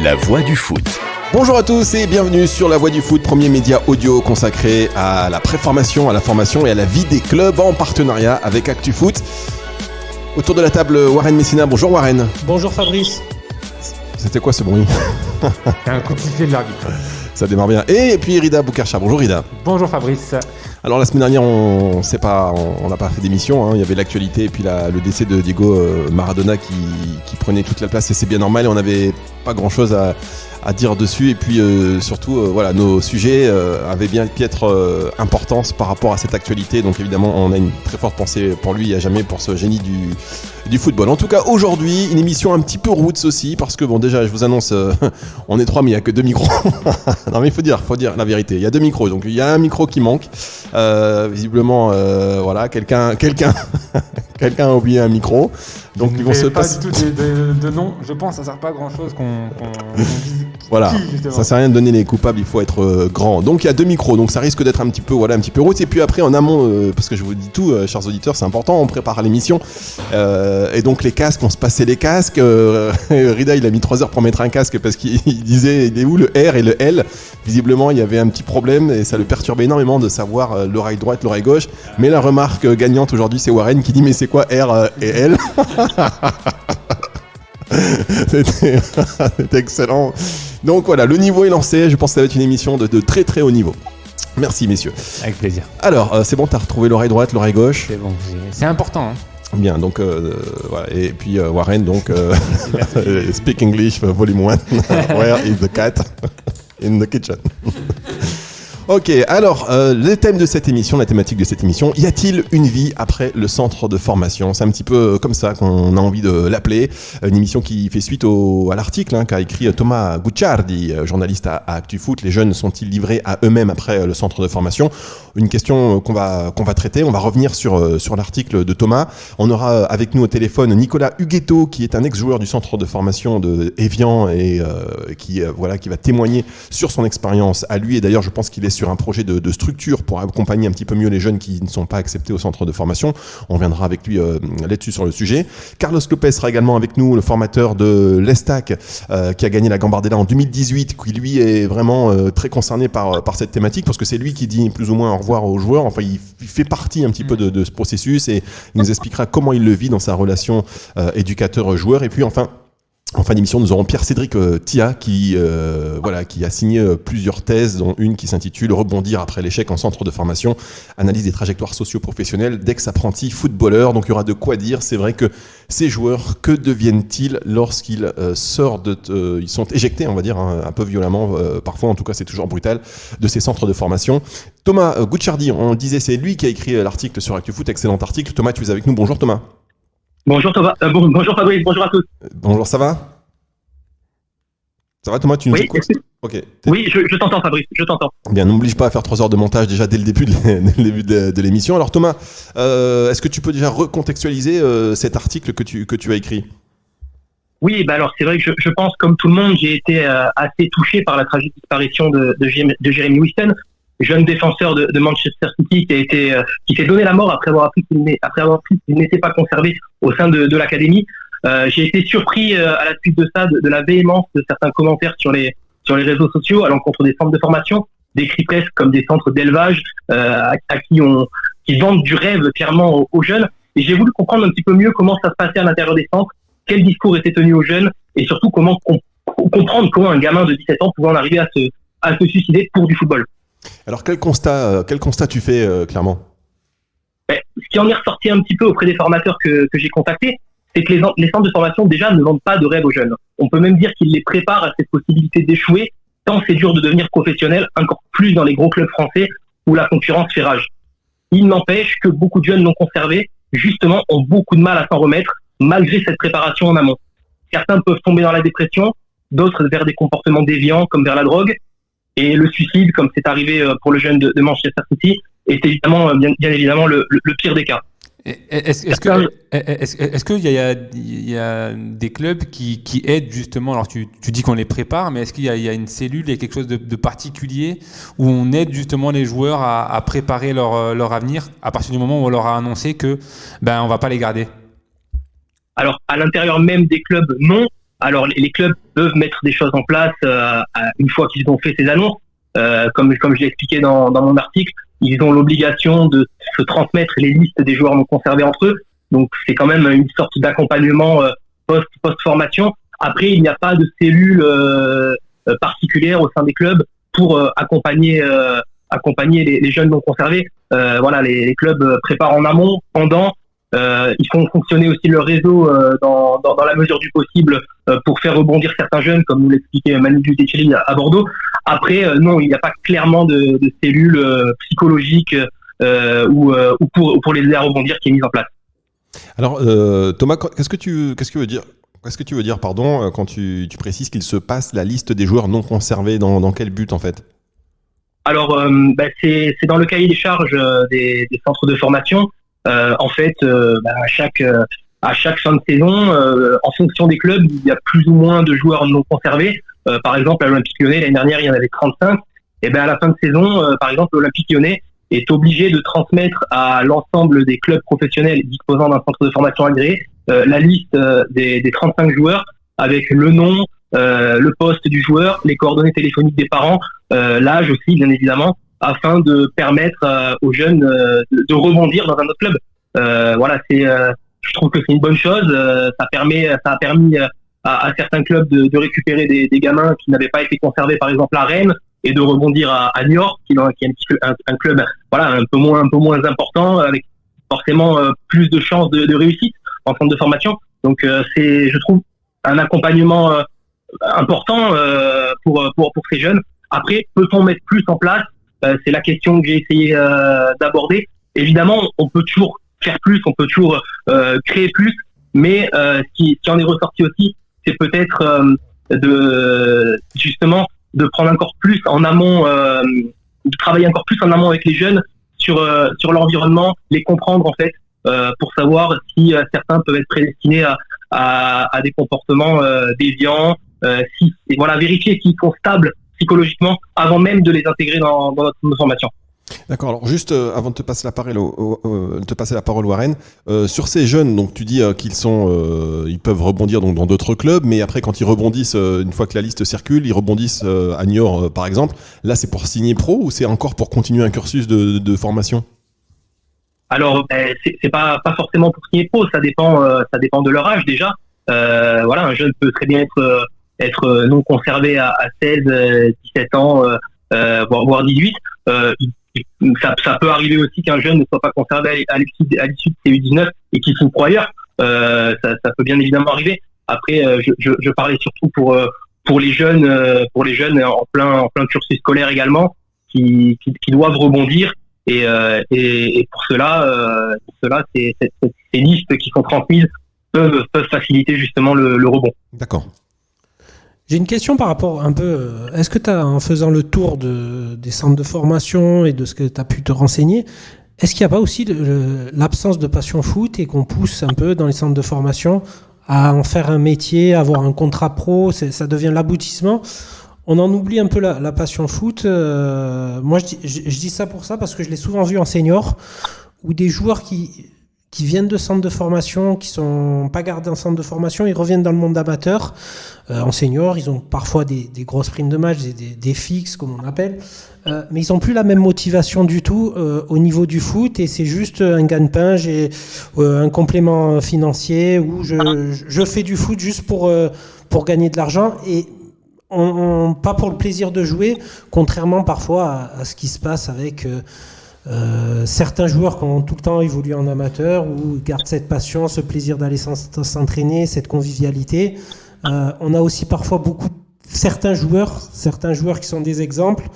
La Voix du Foot. Bonjour à tous et bienvenue sur La Voix du Foot, premier média audio consacré à la préformation, à la formation et à la vie des clubs en partenariat avec ActuFoot. Autour de la table, Warren Messina. Bonjour Warren. Bonjour Fabrice. C'était quoi ce bruit? Un coup de sifflet de l'arbitre. Ça démarre bien. Et puis Rida Boukarcha. Bonjour Rida. Bonjour Fabrice. Alors la semaine dernière, on n'a pas fait d'émission, hein. Il y avait l'actualité et puis le décès de Diego Maradona qui prenait toute la place et c'est bien normal et on n'avait pas grand chose à dire dessus et puis surtout voilà, nos sujets avaient bien piètre importance par rapport à cette actualité, donc évidemment on a une très forte pensée pour lui et à jamais pour ce génie du football. En tout cas aujourd'hui une émission un petit peu roots aussi parce que bon déjà je vous annonce on est trois mais il n'y a que 2 micros. Non mais il faut dire la vérité, il y a 2 micros donc il y a un micro qui manque visiblement voilà quelqu'un a oublié un micro donc ils vont se passer pas du tout de nom, je pense que ça sert pas à grand chose qu'on dise voilà, ça sert à rien de donner les coupables, il faut être grand. Donc il y a 2 micros, donc ça risque d'être un petit peu route. Et puis après en amont, parce que je vous dis tout, chers auditeurs, c'est important, on prépare l'émission. Et donc les casques, on se passait les casques. Rida il a mis 3 heures pour mettre un casque parce qu'il disait il est où le R et le L. Visiblement il y avait un petit problème et ça le perturbait énormément de savoir l'oreille droite, l'oreille gauche. Mais la remarque gagnante aujourd'hui c'est Warren qui dit mais c'est quoi R et L? C'était excellent. Donc voilà, le niveau est lancé. Je pense que ça va être une émission de très très haut niveau. Merci messieurs. Avec plaisir. Alors, c'est bon, t'as retrouvé l'oreille droite, l'oreille gauche. C'est bon, c'est important. Hein. Bien, donc voilà. Et puis Warren, donc Speak English, volume 1. Where is the cat? In the kitchen. Ok, alors le thème de cette émission, la thématique de cette émission, y a-t-il une vie après le centre de formation? C'est un petit peu comme ça qu'on a envie de l'appeler, une émission qui fait suite à l'article qu'a écrit Thomas Gucciardi, journaliste à ActuFoot. Les jeunes sont-ils livrés à eux-mêmes après le centre de formation? Une question qu'on va traiter. On va revenir sur l'article de Thomas. On aura avec nous au téléphone Nicolas Huguetto, qui est un ex-joueur du centre de formation de Évian et qui va témoigner sur son expérience à lui. Et d'ailleurs, je pense qu'il est sur un projet de structure pour accompagner un petit peu mieux les jeunes qui ne sont pas acceptés au centre de formation. On reviendra avec lui là-dessus sur le sujet. Carlos Lopez sera également avec nous, le formateur de l'Estac qui a gagné la Gambardella en 2018, qui lui est vraiment très concerné par cette thématique parce que c'est lui qui dit plus ou moins au revoir aux joueurs. Enfin, il fait partie un petit peu de ce processus et il nous expliquera comment il le vit dans sa relation éducateur-joueur. Et puis en fin d'émission, nous aurons Pierre-Cédric Tia qui a signé plusieurs thèses, dont une qui s'intitule « Rebondir après l'échec en centre de formation, analyse des trajectoires socio-professionnelles d'ex-apprentis footballeurs ». Donc il y aura de quoi dire. C'est vrai que ces joueurs, que deviennent-ils lorsqu'ils ils sont éjectés, on va dire, un peu violemment, parfois en tout cas c'est toujours brutal, de ces centres de formation. Thomas Gucciardi, on le disait, c'est lui qui a écrit l'article sur ActuFoot, excellent article. Thomas, tu es avec nous, bonjour Thomas. Bonjour Thomas, bonjour Fabrice, bonjour à tous. Bonjour, ça va? Ça va Thomas, tu nous écoutes? Ok. Oui, je t'entends Fabrice, je t'entends. Bien, n'oblige pas à faire 3 heures de montage déjà dès le début de l'émission. Alors Thomas, est-ce que tu peux déjà recontextualiser cet article que tu as écrit? Oui, alors c'est vrai que je pense comme tout le monde, j'ai été assez touché par la tragique disparition de Jeremy Wisten, jeune défenseur de Manchester City qui s'est donné la mort après avoir appris qu'il n'était pas conservé au sein de l'académie. J'ai été surpris à la suite de ça de la véhémence de certains commentaires sur les réseaux sociaux à l'encontre des centres de formation, décrits presque comme des centres d'élevage qui vendent du rêve clairement aux jeunes. Et j'ai voulu comprendre un petit peu mieux comment ça se passait à l'intérieur des centres, quel discours était tenu aux jeunes et surtout comment comprendre comment un gamin de 17 ans pouvait en arriver à se suicider pour du football. Alors quel constat tu fais clairement? Ce qui en est ressorti un petit peu auprès des formateurs que j'ai contactés, c'est que les centres de formation déjà ne vendent pas de rêve aux jeunes. On peut même dire qu'ils les préparent à cette possibilité d'échouer, tant c'est dur de devenir professionnel, encore plus dans les gros clubs français où la concurrence fait rage. Il n'empêche que beaucoup de jeunes non conservés, justement, ont beaucoup de mal à s'en remettre, malgré cette préparation en amont. Certains peuvent tomber dans la dépression, d'autres vers des comportements déviants comme vers la drogue. Et le suicide, comme c'est arrivé pour le jeune de Manchester City, est évidemment, bien évidemment le pire des cas. Est-ce qu'il y a des clubs qui aident justement, alors tu dis qu'on les prépare, mais est-ce qu'il y a une cellule, il y a quelque chose de particulier où on aide justement les joueurs à préparer leur avenir à partir du moment où on leur a annoncé que on va pas les garder? Alors à l'intérieur même des clubs, non. Alors les clubs peuvent mettre des choses en place une fois qu'ils ont fait ces annonces. Comme je l'ai expliqué dans mon article, ils ont l'obligation de se transmettre les listes des joueurs non conservés entre eux. Donc c'est quand même une sorte d'accompagnement post-formation. Après, il n'y a pas de cellule particulière au sein des clubs pour accompagner les jeunes non conservés. Voilà, les clubs préparent en amont, pendant. Ils font fonctionner aussi leur réseau dans la mesure du possible pour faire rebondir certains jeunes, comme nous l'expliquait Manu Giudicelli à Bordeaux. Après, non, il n'y a pas clairement de cellule psychologique ou pour les aider à rebondir qui est mise en place. Alors, Thomas, qu'est-ce que tu veux dire quand tu précises qu'il se passe la liste des joueurs non conservés dans quel but en fait? Alors, c'est dans le cahier des charges des centres de formation. En fait, à chaque fin de saison, en fonction des clubs, il y a plus ou moins de joueurs non conservés. Par exemple, à l'Olympique Lyonnais, l'année dernière, il y en avait 35. Et à la fin de saison, par exemple, l'Olympique Lyonnais est obligé de transmettre à l'ensemble des clubs professionnels disposant d'un centre de formation agréé la liste des 35 joueurs avec le nom, le poste du joueur, les coordonnées téléphoniques des parents, l'âge aussi, bien évidemment, afin de permettre aux jeunes de rebondir dans un autre club. Voilà, je trouve que c'est une bonne chose. Ça a permis à certains clubs de récupérer des gamins qui n'avaient pas été conservés, par exemple à Rennes, et de rebondir à Niort, qui est un club voilà un peu moins important, avec forcément plus de chances de réussite en centre de formation. Donc c'est, je trouve, un accompagnement important pour ces jeunes. Après, peut-on mettre plus en place? C'est la question que j'ai essayé d'aborder. Évidemment, on peut toujours faire plus, on peut toujours créer plus, mais ce qui en est ressorti aussi, c'est peut-être justement de prendre encore plus en amont, de travailler encore plus en amont avec les jeunes sur l'environnement, les comprendre en fait, pour savoir si certains peuvent être prédestinés à des comportements déviants, vérifier s'ils sont stables psychologiquement avant même de les intégrer dans notre formation. D'accord. Alors juste avant de te passer la parole, Warren, sur ces jeunes, donc tu dis ils peuvent rebondir donc dans d'autres clubs, mais après quand ils rebondissent, une fois que la liste circule, ils rebondissent à Niort par exemple. Là, c'est pour signer pro ou c'est encore pour continuer un cursus de formation? Alors, c'est pas forcément pour signer pro. Ça dépend de leur âge déjà. Voilà, un jeune peut très bien être non conservé à 16, 17 ans, voire 18. Ça peut arriver aussi qu'un jeune ne soit pas conservé à l'issue de CU19 et qu'il signe pro ailleurs. Ça peut bien évidemment arriver. Après, je parlais surtout pour les jeunes en plein cursus scolaire également, qui doivent rebondir. Et pour cela, ces listes qui sont transmises peuvent faciliter justement le rebond. D'accord. J'ai une question par rapport un peu. Est-ce que en faisant le tour des centres de formation et de ce que tu as pu te renseigner, est-ce qu'il n'y a pas aussi l'absence de passion foot et qu'on pousse un peu dans les centres de formation à en faire un métier, avoir un contrat pro, ça devient l'aboutissement? On en oublie un peu la passion foot. Moi, je dis ça pour ça parce que je l'ai souvent vu en senior, où des joueurs qui viennent de centres de formation, qui sont pas gardés en centre de formation, ils reviennent dans le monde amateur. En senior, ils ont parfois des grosses primes de match, des fixes, comme on appelle, mais ils n'ont plus la même motivation du tout au niveau du foot, et c'est juste un gagne-pain, j'ai un complément financier, où je fais du foot juste pour gagner de l'argent, et pas pour le plaisir de jouer, contrairement parfois à ce qui se passe avec certains joueurs qui ont tout le temps évolué en amateur, ou gardent cette passion, ce plaisir d'aller s'entraîner, cette convivialité. On a aussi parfois certains joueurs qui sont des exemples,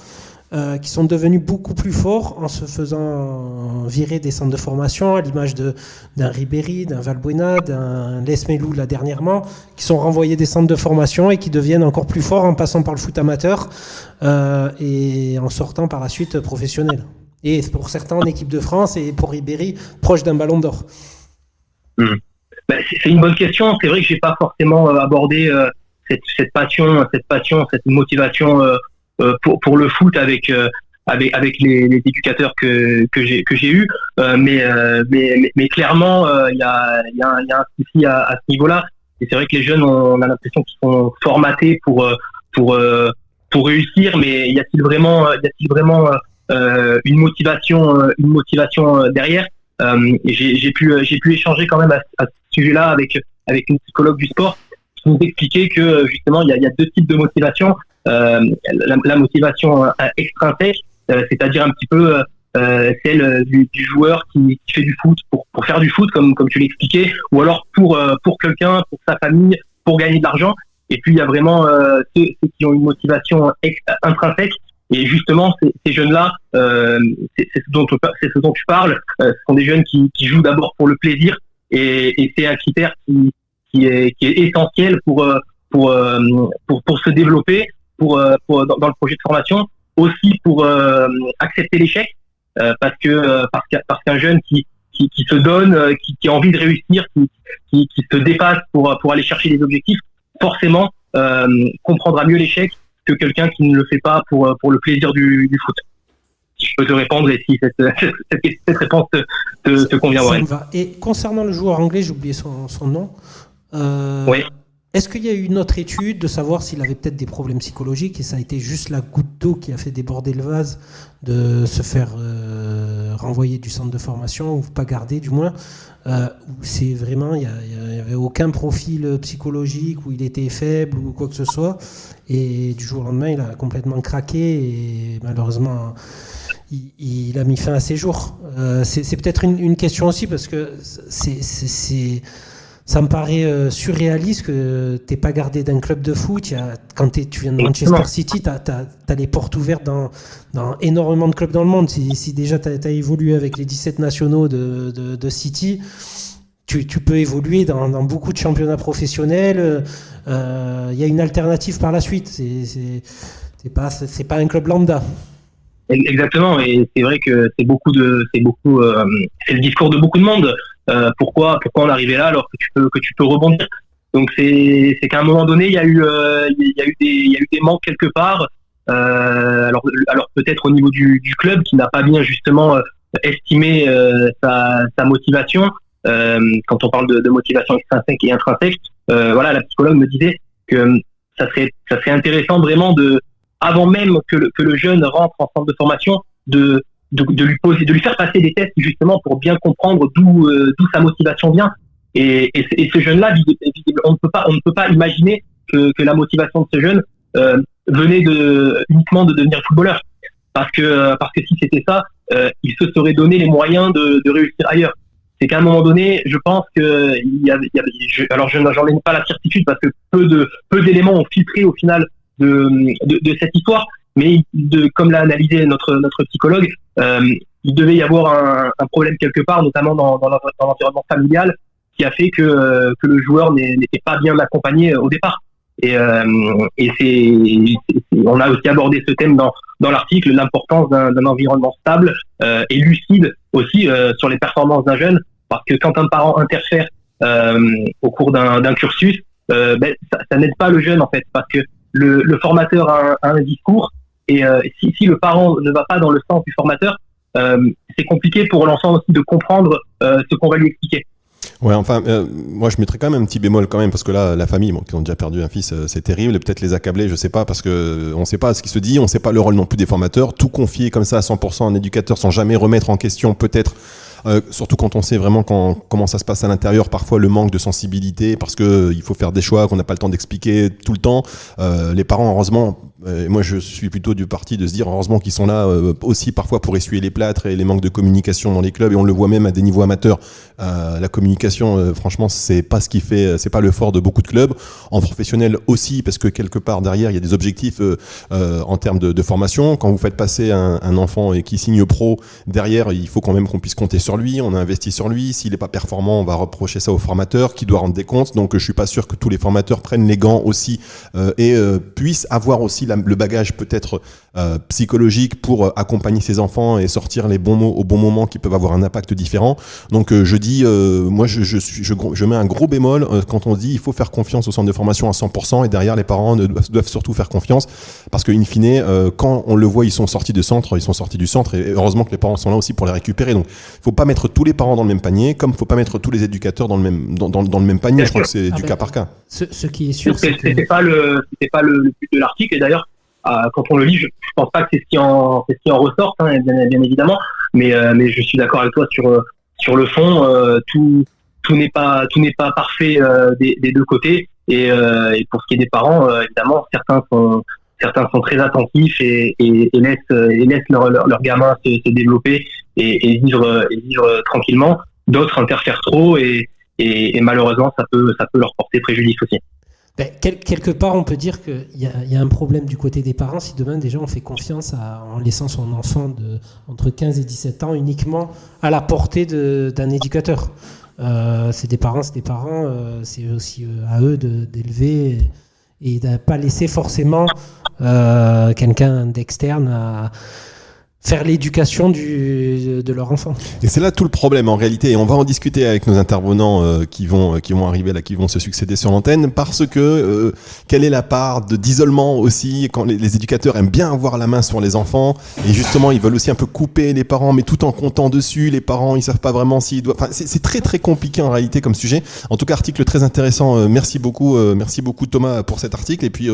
qui sont devenus beaucoup plus forts en se faisant virer des centres de formation, à l'image d'un Ribéry, d'un Valbuena, d'un Lesmelou là dernièrement, qui sont renvoyés des centres de formation et qui deviennent encore plus forts en passant par le foot amateur et en sortant par la suite professionnel. Et pour certains en équipe de France, et pour Ribéry, proche d'un ballon d'or. C'est une bonne question. C'est vrai que j'ai pas forcément abordé cette passion, cette motivation pour le foot avec les éducateurs que j'ai eu. Mais clairement, il y a un souci à ce niveau-là. Et c'est vrai que les jeunes, on a l'impression qu'ils sont formatés pour réussir, mais y a-t-il vraiment une motivation derrière? J'ai pu échanger quand même à ce sujet-là avec une psychologue du sport qui nous expliquait que justement il y a deux types de motivation. La motivation extrinsèque, c'est-à-dire un petit peu celle du joueur qui fait du foot pour faire du foot comme tu l'expliquais, ou alors pour quelqu'un, pour sa famille, pour gagner de l'argent. Et puis il y a vraiment ceux qui ont une motivation intrinsèque. Et justement, ces jeunes-là, c'est ce dont tu parles. Ce sont des jeunes qui jouent d'abord pour le plaisir, et c'est un critère qui est essentiel pour se développer, dans le projet de formation, aussi pour accepter l'échec, parce qu'un jeune qui se donne, qui a envie de réussir, qui se dépasse pour aller chercher des objectifs, forcément comprendra mieux l'échec que quelqu'un qui ne le fait pas pour le plaisir du foot. Si je peux te répondre, et si cette réponse te convient, ça Warren. me va. Et concernant le joueur anglais, j'ai oublié son nom. Oui. Est-ce qu'il y a eu une autre étude de savoir s'il avait peut-être des problèmes psychologiques et ça a été juste la goutte d'eau qui a fait déborder le vase de se faire renvoyer du centre de formation, ou pas garder du moins, où c'est vraiment, il n'y avait aucun profil psychologique où il était faible ou quoi que ce soit, et du jour au lendemain il a complètement craqué et malheureusement il a mis fin à ses jours. C'est peut-être une question aussi, parce que ça me paraît surréaliste que tu n'aies pas gardé d'un club de foot. Quand tu viens de Manchester City, tu as les portes ouvertes dans énormément de clubs dans le monde. Si déjà tu as évolué avec les 17 nationaux de City, tu peux évoluer dans beaucoup de championnats professionnels. Il y a une alternative par la suite. C'est pas un club lambda. Exactement, et c'est vrai que c'est le discours de beaucoup de monde. Pourquoi en arriver là alors que tu peux rebondir? Donc c'est qu'à un moment donné il y a eu des manques quelque part. Alors peut-être au niveau du club qui n'a pas bien justement estimé sa motivation. Quand on parle de motivation extrinsèque et intrinsèque, voilà, la psychologue me disait que ça serait intéressant vraiment avant même que le jeune rentre en centre de formation, de lui faire passer des tests justement pour bien comprendre d'où sa motivation vient. Et ce jeune-là, on ne peut pas imaginer que la motivation de ce jeune venait uniquement de devenir footballeur, parce que si c'était ça, il se serait donné les moyens de réussir ailleurs. C'est qu'à un moment donné, je pense que alors j'en ai pas la certitude, parce que peu d'éléments ont filtré au final de cette histoire, mais comme l'a analysé notre psychologue, il devait y avoir un problème quelque part, notamment dans l'environnement familial, qui a fait que le joueur n'était pas bien accompagné au départ. Et on a aussi abordé ce thème dans l'article, l'importance d'un environnement stable et lucide aussi sur les performances d'un jeune, parce que quand un parent interfère au cours d'un cursus, ça n'aide pas le jeune en fait, parce que le formateur a un discours, et si le parent ne va pas dans le sens du formateur, c'est compliqué pour l'enfant aussi de comprendre ce qu'on va lui expliquer. Ouais, enfin, moi je mettrais quand même un petit bémol quand même, parce que là, la famille, qui ont déjà perdu un fils, c'est terrible, et peut-être les accabler, je sais pas, parce que on sait pas ce qui se dit, on sait pas le rôle non plus des formateurs, tout confier comme ça à 100% à un éducateur sans jamais remettre en question peut-être. Surtout quand on sait vraiment comment ça se passe à l'intérieur, parfois le manque de sensibilité, parce que il faut faire des choix qu'on n'a pas le temps d'expliquer tout le temps. Les parents, heureusement, moi je suis plutôt du parti de se dire heureusement qu'ils sont là aussi parfois pour essuyer les plâtres et les manques de communication dans les clubs, et on le voit même à des niveaux amateurs. La communication, franchement, c'est pas ce qui fait, c'est pas le fort de beaucoup de clubs. En professionnel aussi, parce que quelque part derrière il y a des objectifs en termes de formation. Quand vous faites passer un enfant et qui signe pro, derrière il faut quand même qu'on puisse compter sur lui, on a investi sur lui. S'il n'est pas performant, on va reprocher ça au formateur qui doit rendre des comptes. Donc je suis pas sûr que tous les formateurs prennent les gants aussi et puissent avoir aussi le bagage peut-être psychologique pour accompagner ses enfants et sortir les bons mots au bon moment qui peuvent avoir un impact différent. Donc je dis, moi je mets un gros bémol quand on dit il faut faire confiance au centre de formation à 100% et derrière les parents doivent surtout faire confiance parce que in fine, quand on le voit, ils sont sortis du centre et heureusement que les parents sont là aussi pour les récupérer. Donc il faut pas mettre tous les parents dans le même panier, comme il faut pas mettre tous les éducateurs dans le même panier. Je crois que c'est du cas par cas. Ce qui est sûr, c'était pas le but de l'article, et d'ailleurs quand on le lit, je pense pas que c'est ce qui en ressort, hein, bien évidemment, mais je suis d'accord avec toi sur le fond. Tout n'est pas parfait des deux côtés, et pour ce qui est des parents, évidemment certains sont très attentifs et laissent leur gamin se développer et vivre tranquillement. D'autres interfèrent trop et malheureusement ça peut leur porter préjudice aussi. Quelque part, on peut dire qu'il y a un problème du côté des parents si demain déjà on fait confiance en laissant son enfant entre 15 et 17 ans uniquement à la portée d'un éducateur. C'est des parents, c'est aussi à eux d'élever et de ne pas laisser forcément quelqu'un d'externe à faire l'éducation de leur enfant. Et c'est là tout le problème en réalité, et on va en discuter avec nos intervenants qui vont arriver là, qui vont se succéder sur l'antenne, parce que quelle est la part d'isolement aussi quand les éducateurs aiment bien avoir la main sur les enfants et justement ils veulent aussi un peu couper les parents, mais tout en comptant dessus. Les parents ils savent pas vraiment s'ils doivent. Enfin, c'est très très compliqué en réalité comme sujet. En tout cas, article très intéressant. Merci beaucoup Thomas pour cet article et puis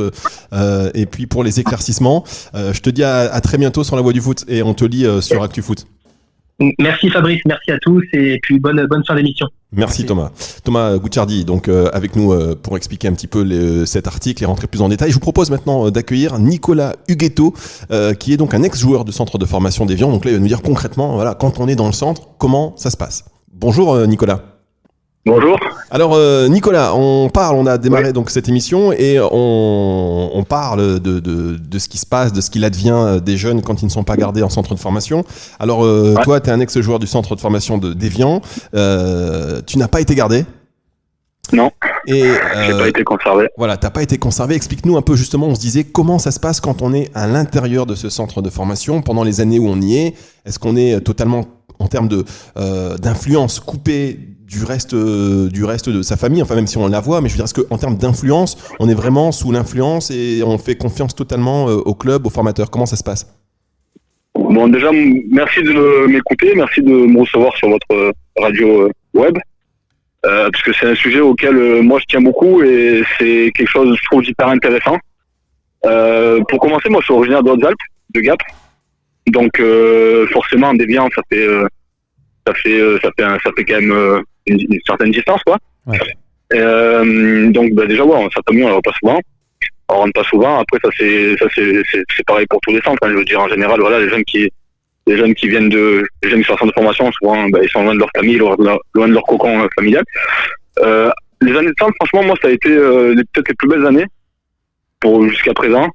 pour les éclaircissements. Je te dis à très bientôt sur La Voix du Foot. Et on te lit sur ActuFoot. Merci Fabrice, merci à tous et puis bonne fin d'émission. Merci Thomas. Thomas Gucciardi, donc avec nous pour expliquer un petit peu cet article et rentrer plus en détail. Je vous propose maintenant d'accueillir Nicolas Huguetto, qui est donc un ex-joueur du centre de formation d'Évian. Donc là, il va nous dire concrètement, voilà, quand on est dans le centre, comment ça se passe. Bonjour Nicolas. Bonjour. Alors Nicolas, on a démarré donc cette émission et on parle de ce qui se passe, de ce qu'il advient des jeunes quand ils ne sont pas gardés en centre de formation. Alors toi, tu es un ex-joueur du centre de formation d'Évian, tu n'as pas été gardé? Non, j'ai pas été conservé. Voilà, t'as pas été conservé. Explique-nous un peu justement, on se disait comment ça se passe quand on est à l'intérieur de ce centre de formation pendant les années où on y est. Est-ce qu'on est totalement en termes d'influence coupé du reste de sa famille, enfin même si on la voit, mais je veux dire, est-ce qu'en termes d'influence, on est vraiment sous l'influence et on fait confiance totalement au club, aux formateurs? Comment ça se passe? Bon, déjà, merci de m'écouter, merci de me recevoir sur votre radio web, parce que c'est un sujet auquel moi je tiens beaucoup et c'est quelque chose, je trouve, d'hyper intéressant. Pour commencer, moi je suis originaire de Hautes-Alpes, de Gap, donc forcément, d'Évian, ça fait quand même une certaine distance, quoi. Ouais. Donc déjà ouais, ça tombe mieux, on rentre pas souvent. Après ça c'est pareil pour tous les centres, hein. Je veux dire en général, voilà, les jeunes qui viennent les jeunes qui sont en centre de formation, souvent ils sont loin de leur famille, loin de leur cocon familial. Les années de centre, franchement, moi ça a été peut-être les plus belles années jusqu'à présent.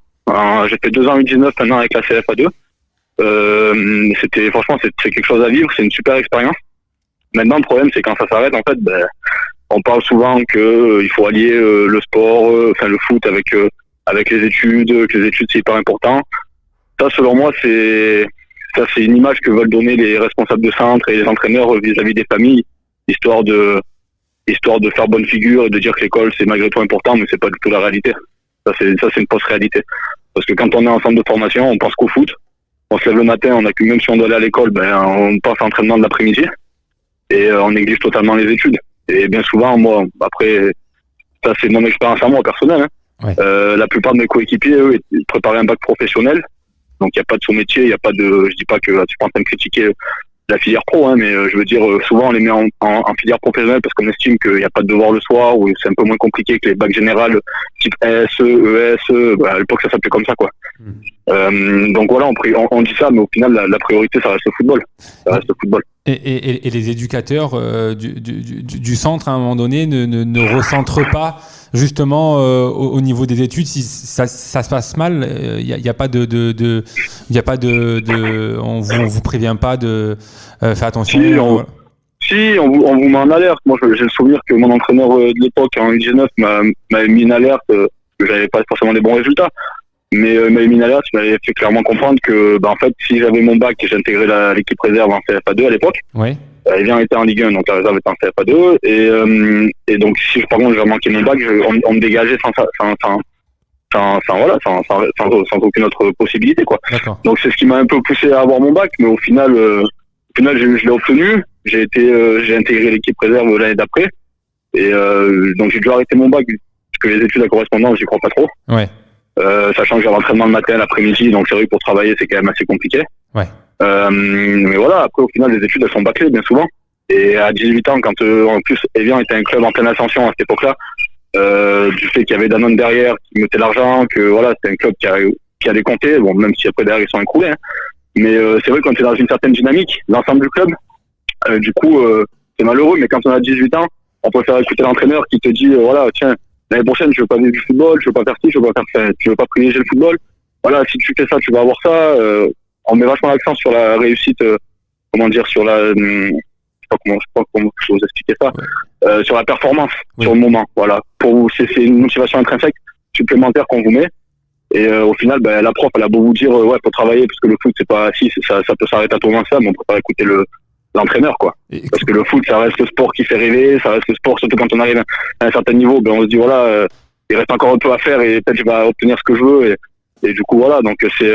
J'ai fait 2 ans U19, un an avec la CFA2. Franchement c'est quelque chose à vivre, c'est une super expérience. Maintenant, le problème, c'est quand ça s'arrête, en fait, on parle souvent que il faut allier le sport, le foot avec les études, que les études c'est hyper important. Ça, selon moi, c'est une image que veulent donner les responsables de centre et les entraîneurs vis-à-vis des familles, histoire de faire bonne figure et de dire que l'école c'est malgré tout important, mais c'est pas du tout la réalité. Ça c'est une fausse réalité. Parce que quand on est en centre de formation, on pense qu'au foot. On se lève le matin, même si on doit aller à l'école, on pense à l'entraînement de l'après-midi. Et on néglige totalement les études. Et bien souvent, moi, après, ça c'est mon expérience à moi personnelle, hein. Ouais. La plupart de mes coéquipiers, eux, ils préparaient un bac professionnel. Donc il n'y a pas de sous-métier, je dis pas que je suis pas en train de critiquer la filière pro, hein, mais je veux dire, souvent on les met en filière professionnelle parce qu'on estime qu'il n'y a pas de devoir le soir, ou c'est un peu moins compliqué que les bacs générales type SE, ES, à l'époque ça s'appelait comme ça, quoi. Donc voilà, on dit ça, mais au final la priorité ça reste le football. Et les éducateurs du centre à un moment donné ne recentrent pas justement au niveau des études. Si ça se passe mal, il y a pas on vous prévient pas de faire attention. On vous met en alerte. Moi j'ai le souvenir que mon entraîneur de l'époque en U19 m'avait mis une alerte, que j'avais pas forcément des bons résultats, Mais Minala, tu m'avais fait clairement comprendre que, en fait, si j'avais mon bac et j'intégrais l'équipe réserve en CFA2 à l'époque, Evian était en Ligue 1, donc la réserve était en CFA2, et donc si par contre j'avais manqué mon bac, on me dégageait sans aucune autre possibilité, quoi. D'accord. Donc c'est ce qui m'a un peu poussé à avoir mon bac, mais au final, je l'ai obtenu. J'ai intégré l'équipe réserve l'année d'après, et donc j'ai dû arrêter mon bac parce que les études à correspondance, j'y crois pas trop. Ouais. Sachant que j'ai l'entraînement le matin, l'après-midi, donc c'est vrai que pour travailler c'est quand même assez compliqué. Ouais. Mais voilà, après au final les études elles sont bâclées bien souvent. Et à 18 ans, quand en plus Evian était un club en pleine ascension à cette époque-là, du fait qu'il y avait Danone derrière qui mettait l'argent, que voilà, c'était un club qui a décompté, bon même si après derrière ils sont écroulés, hein. Mais c'est vrai que quand tu es dans une certaine dynamique, l'ensemble du club, du coup c'est malheureux, mais quand on a 18 ans, on peut faire écouter l'entraîneur qui te dit voilà, tiens, l'année prochaine je veux pas vivre du football, je veux pas faire ci, je veux pas faire ça, tu veux pas privilégier le football, voilà, si tu fais ça tu vas avoir ça. On met vachement l'accent sur la réussite, sur la, je sais pas comment je peux vous expliquer ça, sur la performance, sur le moment, voilà. Pour vous, c'est une motivation intrinsèque supplémentaire qu'on vous met. Et au final, la prof, elle a beau vous dire, ouais, faut travailler parce que le foot, c'est pas assis, ça peut s'arrêter à tout moment ça, mais on peut pas écouter l'entraîneur, quoi. Parce que le foot, ça reste le sport qui fait rêver, ça reste le sport, surtout quand on arrive à un certain niveau, on se dit voilà, il reste encore un peu à faire et peut-être je vais obtenir ce que je veux, et du coup voilà, donc c'est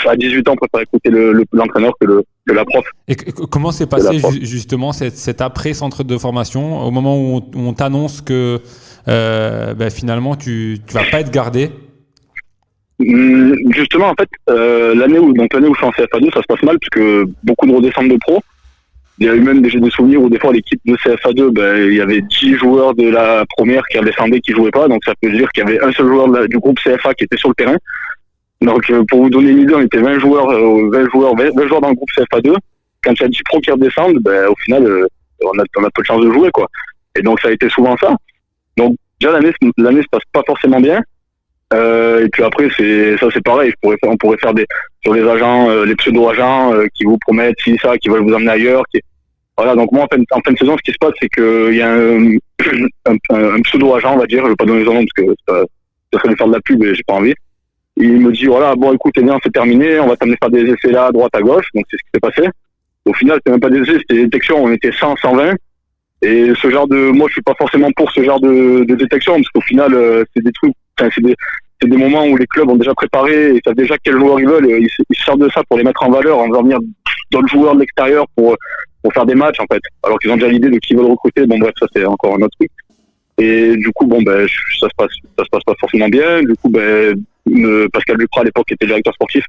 à 18 ans, on préfère écouter l'entraîneur que la prof. Et comment s'est passé justement cet après-centre de formation, au moment où on t'annonce que finalement tu vas pas être gardé? Justement, en fait, l'année où je suis en CFA2, ça se passe mal, puisque beaucoup de redescendent de pro. Il y a eu même des souvenirs où des fois l'équipe de CFA2, il y avait 10 joueurs de la première qui redescendaient, qui jouaient pas, donc ça peut dire qu'il y avait un seul joueur du groupe CFA qui était sur le terrain. Donc pour vous donner une idée, on était 20 joueurs dans le groupe CFA2. Quand il y a 10 pros qui redescendent, au final on a peu de chance de jouer, quoi. Et donc ça a été souvent ça. Donc déjà l'année se passe pas forcément bien. Et puis après c'est pareil, on pourrait faire sur les agents, les pseudo-agents qui vous promettent ci, ça, qui veulent vous emmener ailleurs. Voilà, donc moi en fin de saison, ce qui se passe, c'est qu'il y a un pseudo-agent, on va dire, je vais pas donner son nom parce que ça serait de faire de la pub et j'ai pas envie. Il me dit voilà, bon écoute, c'est terminé, on va t'amener faire des essais là, à droite, à gauche, donc c'est ce qui s'est passé. Au final, c'était même pas des essais, c'était des détections, on était 100, 120. Et moi je suis pas forcément pour ce genre de détection, parce qu'au final, c'est des trucs, c'est des moments où les clubs ont déjà préparé, et savent déjà quels joueurs ils veulent, ils sortent de ça pour les mettre en valeur, en faisant venir d'autres joueurs de l'extérieur pour faire des matchs, en fait. Alors qu'ils ont déjà l'idée de qui veulent recruter, bon bref, ça c'est encore un autre truc. Et du coup, ça se passe pas forcément bien. Du coup, Pascal Duprat à l'époque était directeur sportif,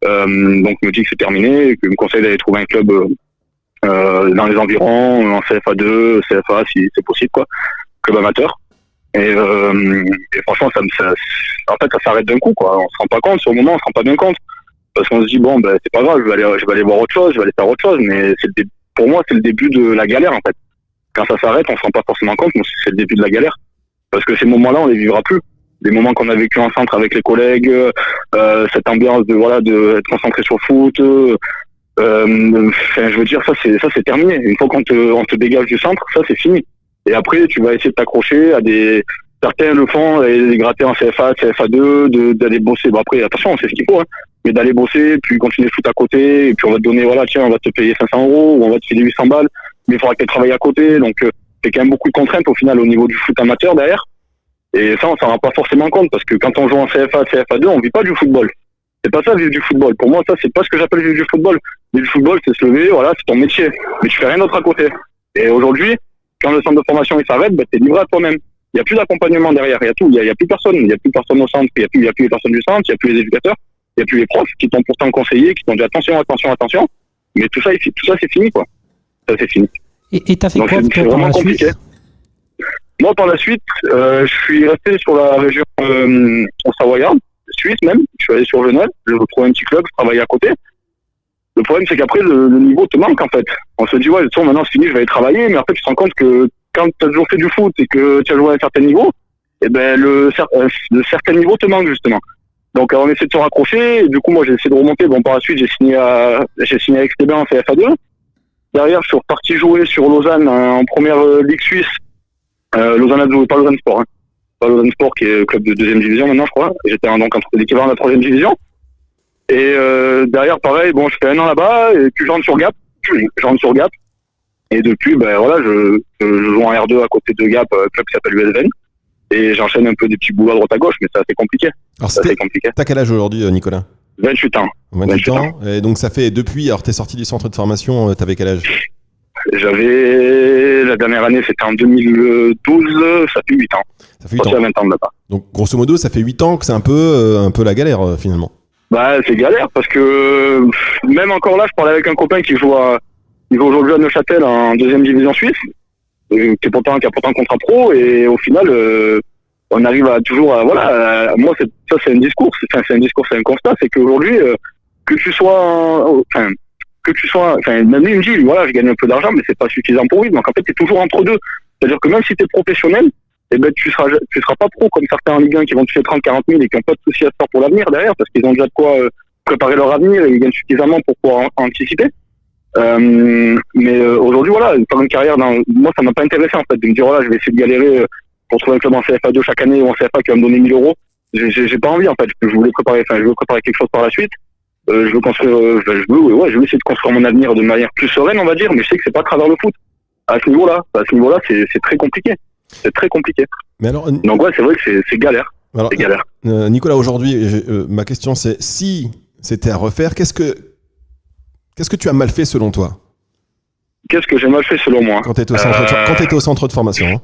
donc me dit que c'est terminé, et qu'il me conseille d'aller trouver un club dans les environs, en CFA2, CFA si c'est possible, quoi, club amateur. Et franchement, en fait, ça s'arrête d'un coup, quoi. On se rend pas compte sur le moment, on se rend pas bien compte, parce qu'on se dit bon, c'est pas grave, je vais aller voir autre chose, je vais aller faire autre chose, mais pour moi, c'est le début de la galère, en fait. Quand ça s'arrête, on se rend pas forcément compte, mais c'est le début de la galère, parce que ces moments-là, on les vivra plus. Des moments qu'on a vécu en centre avec les collègues, cette ambiance de être concentré sur le foot. Je veux dire, ça c'est terminé. Une fois qu'on te dégage du centre, ça c'est fini. Et après, tu vas essayer de t'accrocher à certains le font, et gratter en CFA, CFA2, d'aller bosser. Bon après, attention, c'est ce qu'il faut, hein. Mais d'aller bosser, puis continuer le foot à côté, et puis on va te donner, voilà, tiens, on va te payer 500 €, ou on va te filer 800 balles, mais il faudra que tu travailles à côté. Donc, c'est quand même beaucoup de contraintes au final au niveau du foot amateur derrière. Et ça, on s'en rend pas forcément compte, parce que quand on joue en CFA, CFA2, on vit pas du football. C'est pas ça, vivre du football. Pour moi, ça, c'est pas ce que j'appelle vivre du football. Vivre du football, c'est se lever, voilà, c'est ton métier. Mais tu fais rien d'autre à côté. Et aujourd'hui, quand le centre de formation il s'arrête, t'es livré à toi-même. Il y a plus d'accompagnement derrière, il y a tout. Il y a plus personne. Il y a plus personne au centre. Il y a plus les personnes du centre. Il y a plus les éducateurs. Il y a plus les profs qui t'ont pourtant conseillé, qui t'ont dit attention. Mais tout ça, c'est fini, quoi. Ça, c'est fini. Et t'as fait donc, quoi c'est vraiment compliqué. Moi, par la suite, je suis resté sur la région au Savoyard, Suisse même. Je suis allé sur Genève, je trouve un petit club, je travaille à côté. Le problème, c'est qu'après, le niveau te manque, en fait. On se dit, ouais, maintenant c'est fini, je vais aller travailler, mais en fait, tu te rends compte que quand tu as toujours fait du foot et que tu as joué à un certain niveau, le certain niveau te manque, justement. Donc, on essaie de se raccrocher, et du coup, moi, j'ai essayé de remonter. Bon, par la suite, j'ai signé avec Stéban en CFA2. Derrière, je suis reparti jouer sur Lausanne en première ligue suisse. Lausanne Adzo, pas Lausanne Sport, hein. Valodan Sport, qui est le club de 2e division maintenant, je crois. J'étais donc entre l'équivalent de la 3e division. Et derrière, pareil, bon, je fais 1 an là-bas, et puis je rentre sur Gap. Et depuis, ben voilà, je joue en R2 à côté de Gap, club qui s'appelle USVN. Et j'enchaîne un peu des petits boulots à droite à gauche, mais c'est assez compliqué. Alors, t'as quel âge aujourd'hui, Nicolas? 28 ans. 28 ans. Et donc ça fait depuis, alors t'es sorti du centre de formation, t'avais quel âge? La dernière année, c'était en 2012, ça fait 8 ans. Ça fait 8 ans. À 20 ans de là-bas. Donc grosso modo, ça fait 8 ans que c'est un peu la galère finalement. Bah c'est galère parce que même encore là, je parlais avec un copain qui joue aujourd'hui à Neuchâtel en 2e division suisse, qui a pourtant contrat pro, et au final on arrive à toujours voilà, moi c'est un discours, c'est un constat, c'est qu'aujourd'hui que tu sois même lui il me dit voilà, je gagne un peu d'argent mais c'est pas suffisant pour vivre, donc en fait t'es toujours entre deux, c'est-à-dire que même si t'es professionnel, eh ben tu seras pas pro comme certains en Ligue 1 qui vont toucher 30-40 000 et qui n'ont pas de soucis à se faire pour l'avenir derrière parce qu'ils ont déjà de quoi préparer leur avenir et ils gagnent suffisamment pour pouvoir anticiper. Mais aujourd'hui voilà, faire une carrière moi ça m'a pas intéressé en fait de me dire voilà, je vais essayer de galérer pour trouver un club en CFA2 chaque année ou en CFA qui va me donner 1 000 euros. J'ai pas envie en fait, je veux préparer quelque chose par la suite. Je veux essayer de construire mon avenir de manière plus sereine, on va dire, mais je sais que c'est pas à travers le foot. À ce niveau-là, c'est très compliqué. C'est très compliqué. Mais alors, donc ouais, c'est vrai que c'est galère. Alors, c'est galère. Nicolas, aujourd'hui, ma question c'est, si c'était à refaire, qu'est-ce que tu as mal fait selon toi? Qu'est-ce que j'ai mal fait selon moi? Quand tu étais au centre de formation. Hein.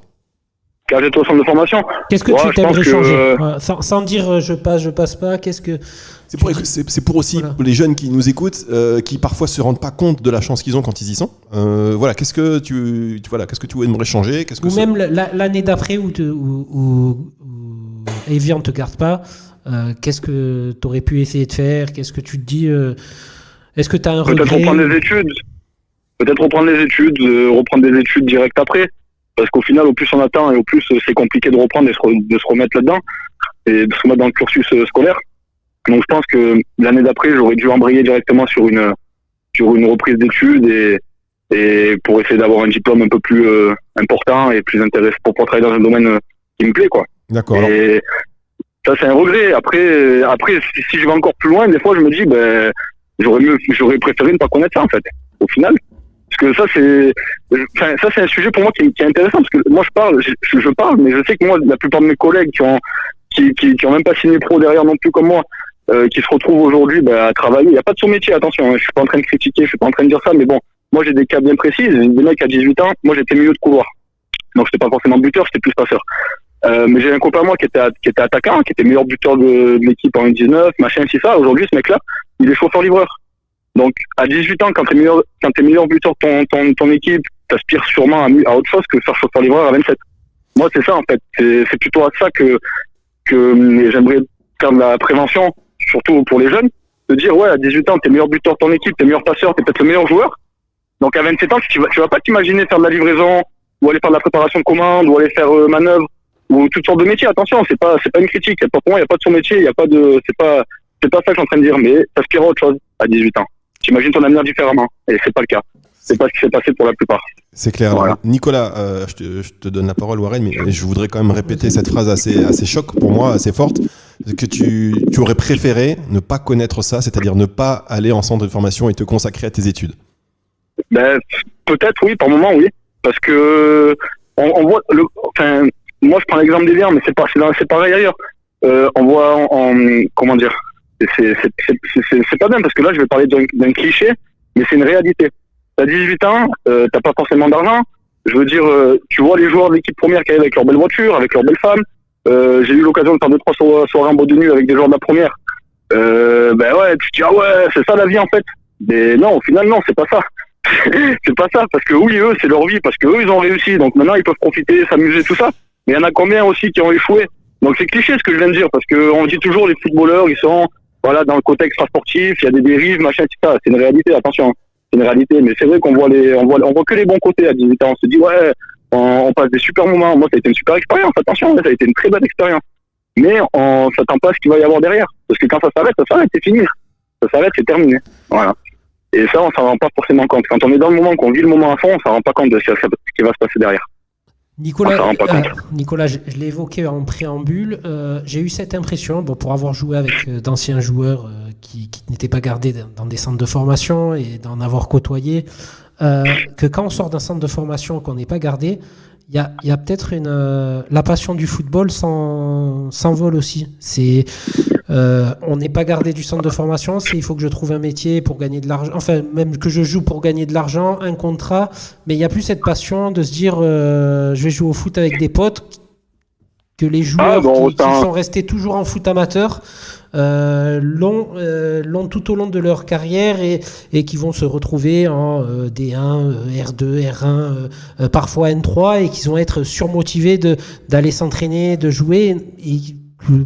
Quand j'étais au centre de formation. Qu'est-ce que tu t'aimerais changer sans dire je passe pas, qu'est-ce que... C'est pour aussi pour les jeunes qui nous écoutent, qui parfois se rendent pas compte de la chance qu'ils ont quand ils y sont. Voilà, qu'est-ce que tu aimerais changer? Même l'année d'après où Evian te garde pas, qu'est-ce que tu aurais pu essayer de faire? Qu'est-ce que tu te dis? Est-ce que tu as un regret? Peut-être reprendre des études direct après. Parce qu'au final, au plus on attend et au plus c'est compliqué de reprendre et de se remettre là-dedans et de se remettre dans le cursus scolaire. Donc je pense que l'année d'après, j'aurais dû embrayer directement sur une reprise d'études et pour essayer d'avoir un diplôme un peu plus important et plus intéressant pour pouvoir travailler dans un domaine qui me plaît, quoi. D'accord. Et ça, c'est un regret. Après, si je vais encore plus loin, des fois, je me dis, ben, j'aurais préféré ne pas connaître ça, en fait, au final. Parce que ça, c'est un sujet pour moi qui est intéressant, parce que moi, je parle, mais je sais que moi, la plupart de mes collègues qui ont même pas signé pro derrière non plus comme moi, qui se retrouvent aujourd'hui à travailler. Il n'y a pas de sous-métier, attention, je suis pas en train de critiquer, je suis pas en train de dire ça, mais bon, moi j'ai des cas bien précis, des mecs à 18 ans, moi j'étais milieu de couloir. Donc j'étais pas forcément buteur, j'étais plus passeur. Mais j'ai un copain moi qui était attaquant, qui était meilleur buteur de l'équipe en U19, machin, si ça. Aujourd'hui, ce mec-là, il est chauffeur-livreur. Donc à 18 ans, quand t'es meilleur buteur de ton équipe, t'aspires sûrement à autre chose que faire chauffeur-livreur à 27. Moi, c'est ça en fait. C'est plutôt à ça que j'aimerais faire de la prévention, surtout pour les jeunes, de dire ouais, à 18 ans, t'es meilleur buteur de ton équipe, t'es meilleur passeur, t'es peut-être le meilleur joueur. Donc à 27 ans, tu vas pas t'imaginer faire de la livraison, ou aller faire de la préparation de commande, ou aller faire manœuvre, ou toutes sortes de métiers. Attention, c'est pas une critique. Pour moi, il y a pas de sous-métier, il y a pas de, c'est pas ça que je suis en train de dire, mais t'aspires à autre chose à 18 ans. T'imagines ton avenir différemment, et c'est pas le cas. C'est pas ce qui s'est passé pour la plupart. C'est clair. Voilà. Nicolas, je te donne la parole, Warren, mais je voudrais quand même répéter cette phrase assez choc pour moi, assez forte, que tu aurais préféré ne pas connaître ça, c'est-à-dire ne pas aller en centre de formation et te consacrer à tes études. Ben, peut-être oui, par moment oui, parce que on voit moi je prends l'exemple d'Evian, mais c'est pareil ailleurs. On voit comment dire, c'est pas bien parce que là je vais parler d'un cliché, mais c'est une réalité. T'as 18 ans, t'as pas forcément d'argent. Je veux dire, tu vois les joueurs de l'équipe première qui arrivent avec leurs belles voitures, avec leurs belles femmes. J'ai eu l'occasion de faire 2-3 soirées en boîte de nuit avec des joueurs de la première. Ben ouais, tu te dis ah ouais, c'est ça la vie en fait. Mais non, au final non, c'est pas ça. C'est pas ça, parce que oui, eux, c'est leur vie, parce que eux, ils ont réussi, donc maintenant ils peuvent profiter, s'amuser, tout ça. Mais il y en a combien aussi qui ont échoué? Donc c'est cliché ce que je viens de dire, parce que on dit toujours les footballeurs, ils sont voilà dans le côté extra-sportif, il y a des dérives, machin, tout ça. C'est une réalité, attention. C'est une réalité, mais c'est vrai qu'on voit on voit que les bons côtés à 18 ans. On se dit ouais, on passe des super moments. Moi, ça a été une super expérience. Attention, ça a été une très bonne expérience. Mais on s'attend pas à ce qu'il va y avoir derrière, parce que quand ça s'arrête, c'est fini. Ça s'arrête, c'est terminé. Voilà. Et ça, on s'en rend pas forcément compte. Quand on est dans le moment, qu'on vit le moment à fond, on s'en rend pas compte de ce qui va se passer derrière. Nicolas, s'en rend pas compte. Nicolas, je l'ai évoqué en préambule. J'ai eu cette impression, pour avoir joué avec d'anciens joueurs qui n'étaient pas gardés dans des centres de formation et d'en avoir côtoyé, que quand on sort d'un centre de formation qu'on n'est pas gardé, il y a peut-être la passion du football s'envole aussi. On n'est pas gardé du centre de formation, il faut que je trouve un métier pour gagner de l'argent, enfin même que je joue pour gagner de l'argent, un contrat, mais il n'y a plus cette passion de se dire je vais jouer au foot avec des potes, que les joueurs qui sont restés toujours en foot amateur l'ont tout au long de leur carrière et qui vont se retrouver en D1, R2, R1, parfois N3 et qui vont être surmotivés d'aller s'entraîner, de jouer et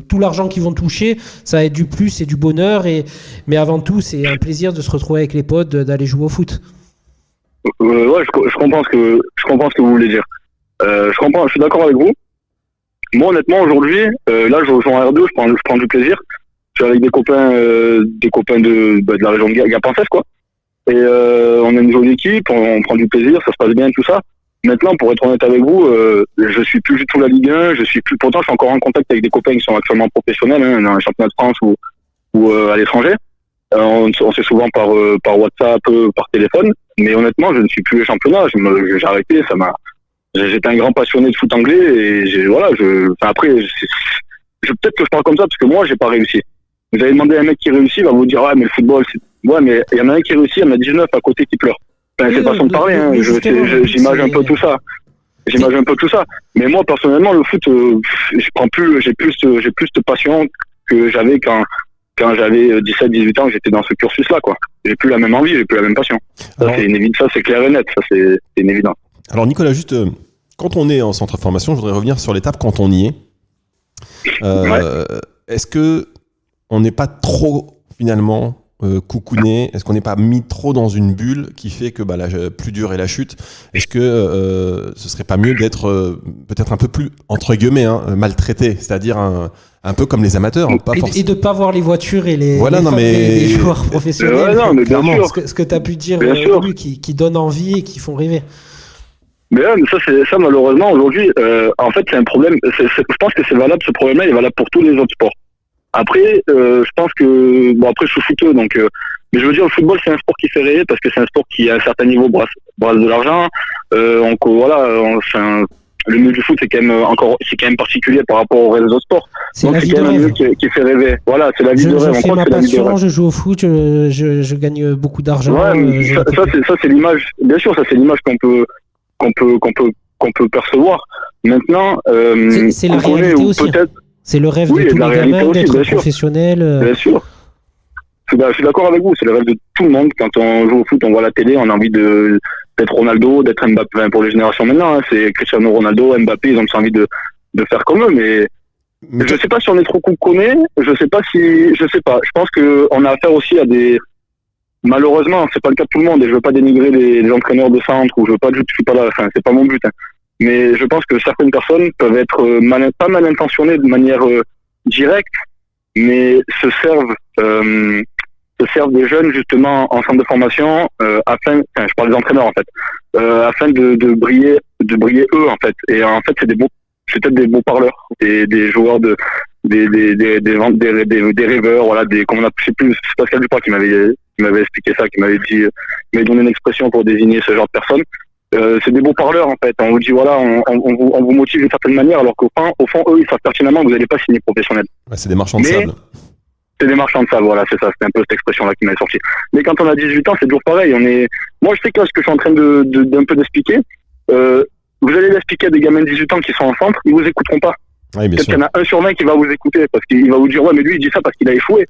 tout l'argent qu'ils vont toucher, ça va être du plus et du bonheur mais avant tout c'est un plaisir de se retrouver avec les potes, d'aller jouer au foot. Ouais, je comprends ce que vous voulez dire. Je suis d'accord avec vous. Moi honnêtement aujourd'hui, là je joue en R2, je prends du plaisir. Je suis avec des copains de la région de Gap-en-Cesse, quoi. Et on a une jolie équipe, on prend du plaisir, ça se passe bien, tout ça. Maintenant, pour être honnête avec vous, je suis plus du tout la Ligue 1, pourtant je suis encore en contact avec des copains qui sont actuellement professionnels, dans les championnats de France ou à l'étranger. On se souvent par WhatsApp, par téléphone, mais honnêtement, je ne suis plus les championnats, j'ai arrêté, j'étais un grand passionné de foot anglais et après, peut-être que je parle comme ça parce que moi, j'ai pas réussi. Vous avez demandé à un mec qui réussit, il va vous dire, mais le football, ouais, mais il y en a un qui réussit, il y en a 19 à côté qui pleurent. Enfin, c'est façon de parler, hein. J'imagine un peu tout ça. Mais moi, personnellement, le foot, j'ai plus de passion que j'avais quand j'avais 17, 18 ans, que j'étais dans ce cursus-là, quoi. J'ai plus la même envie, j'ai plus la même passion. Ça, c'est clair et net, ça, c'est une évidence. Alors, Nicolas, juste, quand on est en centre de formation, je voudrais revenir sur l'étape quand on y est. Est-ce que on n'est pas trop, finalement, coucouné? Est-ce qu'on n'est pas mis trop dans une bulle qui fait que la plus dure est la chute? Est-ce que ce serait pas mieux d'être peut-être un peu plus, entre guillemets, maltraité, c'est-à-dire un peu comme les amateurs, et de pas voir les voitures et les joueurs professionnels, mais clairement, ce que tu as pu dire qui donne envie et qui font rêver. Mais ça malheureusement aujourd'hui, en fait c'est un problème. Je pense que c'est valable, ce problème-là est valable pour tous les autres sports. Après, je pense que après je suis footeux, donc mais je veux dire, le football c'est un sport qui fait rêver parce que c'est un sport qui à un certain niveau brasse de l'argent. Le milieu du foot c'est quand même particulier par rapport au reste des autres sports. C'est donc la c'est vie quand même de un rêve. milieu qui fait rêver. Voilà, c'est la vie de rêve. Je fais ma passion, je joue au foot, je gagne beaucoup d'argent. Ouais, ça c'est l'image. Bien sûr, ça c'est l'image qu'on peut percevoir. Maintenant, c'est la réalité aussi. C'est le rêve de tous les gamins d'être professionnel. Bien sûr. Je suis d'accord avec vous, c'est le rêve de tout le monde. Quand on joue au foot, on voit la télé, on a envie d'être Ronaldo, d'être Mbappé. Enfin, pour les générations maintenant, c'est Cristiano Ronaldo, Mbappé, ils ont envie de faire comme eux. Mais je sais pas si on est trop couconné. Je sais pas. Je pense que on a affaire aussi à des. Malheureusement, c'est pas le cas de tout le monde. Et je veux pas dénigrer les entraîneurs de centre ou je suis pas là. Enfin, c'est pas mon but. Mais je pense que certaines personnes peuvent être pas mal intentionnées de manière directe, mais se servent des jeunes justement en centre de formation je parle des entraîneurs en fait, afin de briller eux en fait. Et en fait, c'est peut-être des beaux parleurs, des joueurs des rêveurs, voilà, je sais plus, c'est Pascal Duprat qui m'avait expliqué ça, qui m'avait donné une expression pour désigner ce genre de personnes. C'est des beaux parleurs en fait. On vous dit voilà, on vous motive d'une certaine manière, alors qu'au fond eux ils savent pertinemment que vous n'allez pas signer professionnel. Ouais, c'est des marchands de sable. C'est des marchands de sable, voilà, c'est ça. C'était un peu cette expression-là qui m'est sortie. Mais quand on a 18 ans, c'est toujours pareil. Moi, je sais que là, ce que je suis en train d'un peu d'expliquer, vous allez l'expliquer à des gamins de 18 ans qui sont en centre, ils vous écouteront pas. Oui, bien sûr. Peut-être qu'il y en a 1 sur 20 qui va vous écouter parce qu'il va vous dire ouais, mais lui il dit ça parce qu'il a échoué.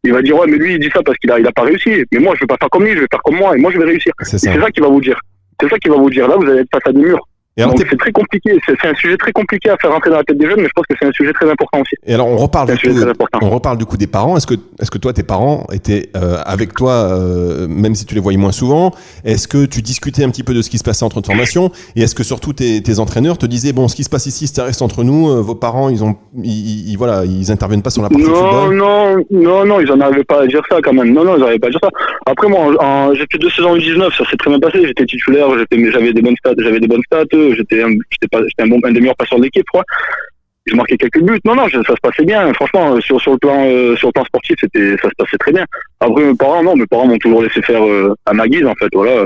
Il va dire ouais, mais lui il dit ça parce qu'il a pas réussi. Mais moi, je vais pas faire comme lui, je vais faire comme moi et moi je vais réussir. C'est ça qu'il va vous dire. C'est ça qu'il va vous dire. Là, vous allez être face à des murs. Donc c'est très compliqué, c'est un sujet très compliqué à faire rentrer dans la tête des jeunes, mais je pense que c'est un sujet très important aussi. Et alors on reparle du coup des parents. Est-ce que toi tes parents étaient avec toi même si tu les voyais moins souvent? Est-ce que tu discutais un petit peu de ce qui se passait entre formation? Et est-ce que surtout tes entraîneurs te disaient bon, ce qui se passe ici ça reste entre nous, vos parents ils interviennent pas sur la partie football? Non, ils en arrivaient pas à dire ça quand même. Non, ils n'arrivaient pas à dire ça. Après moi j'ai fait 2 saisons U19, ça s'est très bien passé, j'étais titulaire, j'avais des bonnes stats, CFA2, j'étais un des meilleurs passeurs de l'équipe, je crois. J'ai marqué quelques buts. Non, ça se passait bien. Franchement, sur le plan sportif, ça se passait très bien. Après, mes parents m'ont toujours laissé faire à ma guise, en fait. Voilà.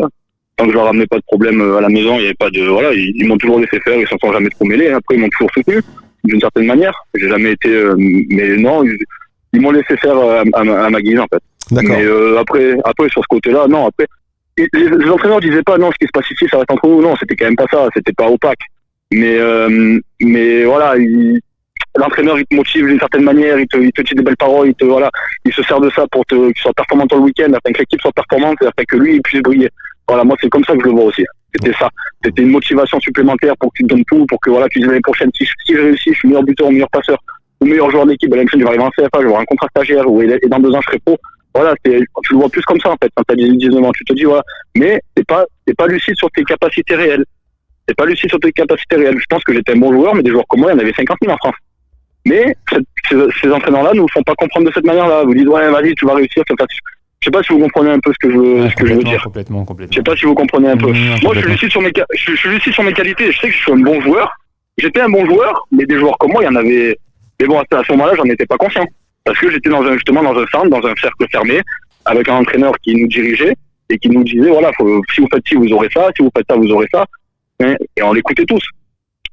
Tant que je leur ramenais pas de problème à la maison, il y avait pas de, voilà, ils m'ont toujours laissé faire, ils s'en sont jamais trop mêlés. Après, ils m'ont toujours soutenu, d'une certaine manière. J'ai jamais été, mais non, ils m'ont laissé faire à ma guise, en fait. D'accord. Mais après, sur ce côté-là, non, après, les entraîneurs disaient pas, non, ce qui se passe ici, ça reste entre nous. Non, c'était quand même pas ça, c'était pas opaque. Mais voilà, l'entraîneur, il te motive d'une certaine manière, il te dit des belles paroles, il se sert de ça pour que tu sois performant tout le week-end, afin que l'équipe soit performante et afin que lui, il puisse briller. Voilà, moi, c'est comme ça que je le vois aussi. C'était ça. C'était une motivation supplémentaire pour que tu te donnes tout, pour que, voilà, tu dis l'année prochaine, si je réussis, je suis meilleur buteur, meilleur passeur, ou meilleur joueur d'équipe, l'année prochaine, je vais arriver en CFA, je vais avoir un contrat stagiaire, et dans 2 ans, je serai pro. Voilà, tu le vois plus comme ça, en fait, quand t'as 19 ans, tu te dis, voilà. Mais t'es pas lucide sur tes capacités réelles. T'es pas lucide sur tes capacités réelles. Je pense que j'étais un bon joueur, mais des joueurs comme moi, il y en avait 50 000 en France. Mais ces entraîneurs-là ne nous font pas comprendre de cette manière-là. Vous dites, ouais, vas-y, tu vas réussir. Je sais pas si vous comprenez un peu ce que je veux dire. Complètement. Je sais pas si vous comprenez un peu. Moi, je suis lucide sur mes qualités. Je sais que je suis un bon joueur. J'étais un bon joueur, mais des joueurs comme moi, il y en avait. Mais bon, à ce moment-là, j'en étais pas conscient. Parce que j'étais justement dans un centre, dans un cercle fermé, avec un entraîneur qui nous dirigeait et qui nous disait, voilà, si vous faites ci, vous aurez ça. Si vous faites ça, vous aurez ça. Et on l'écoutait tous.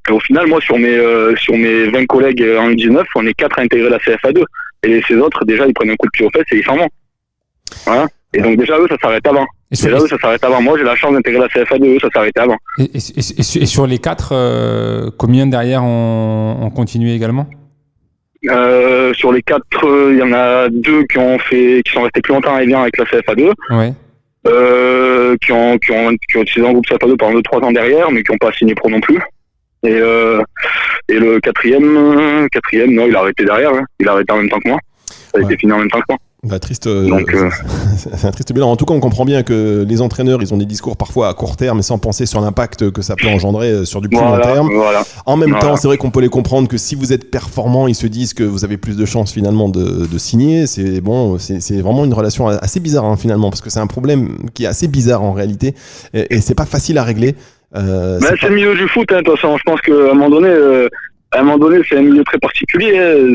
Et au final, moi, sur mes 20 collègues en U19, on est 4 à intégrer la CFA2. Et ces autres, déjà, ils prennent un coup de pied aux fesses et ils s'en vont. Voilà. Et donc, déjà, eux, ça s'arrête avant. Moi, j'ai la chance d'intégrer la CFA2, eux, ça s'arrêtait avant. Et sur les 4, combien derrière ont continué également? Sur les 4, il y en a 2 qui sont restés plus longtemps à Evian avec la CFA2. Ouais. Qui ont utilisé un groupe CFA2 pendant 2-3 ans derrière, mais qui n'ont pas signé pro non plus. Et le quatrième, non, il a arrêté derrière. Hein. Il a arrêté en même temps que moi. Ça a été fini en même temps que moi. Bah, triste. C'est un triste bilan. En tout cas, on comprend bien que les entraîneurs, ils ont des discours parfois à court terme, mais sans penser sur l'impact que ça peut engendrer sur du plus long terme. Voilà. En même temps, c'est vrai qu'on peut les comprendre que si vous êtes performant, ils se disent que vous avez plus de chances finalement de signer. C'est vraiment une relation assez bizarre hein, finalement, parce que c'est un problème qui est assez bizarre en réalité, et c'est pas facile à régler. C'est le milieu du foot, hein, de toute façon. Je pense qu'à un moment donné, c'est un milieu très particulier. Hein.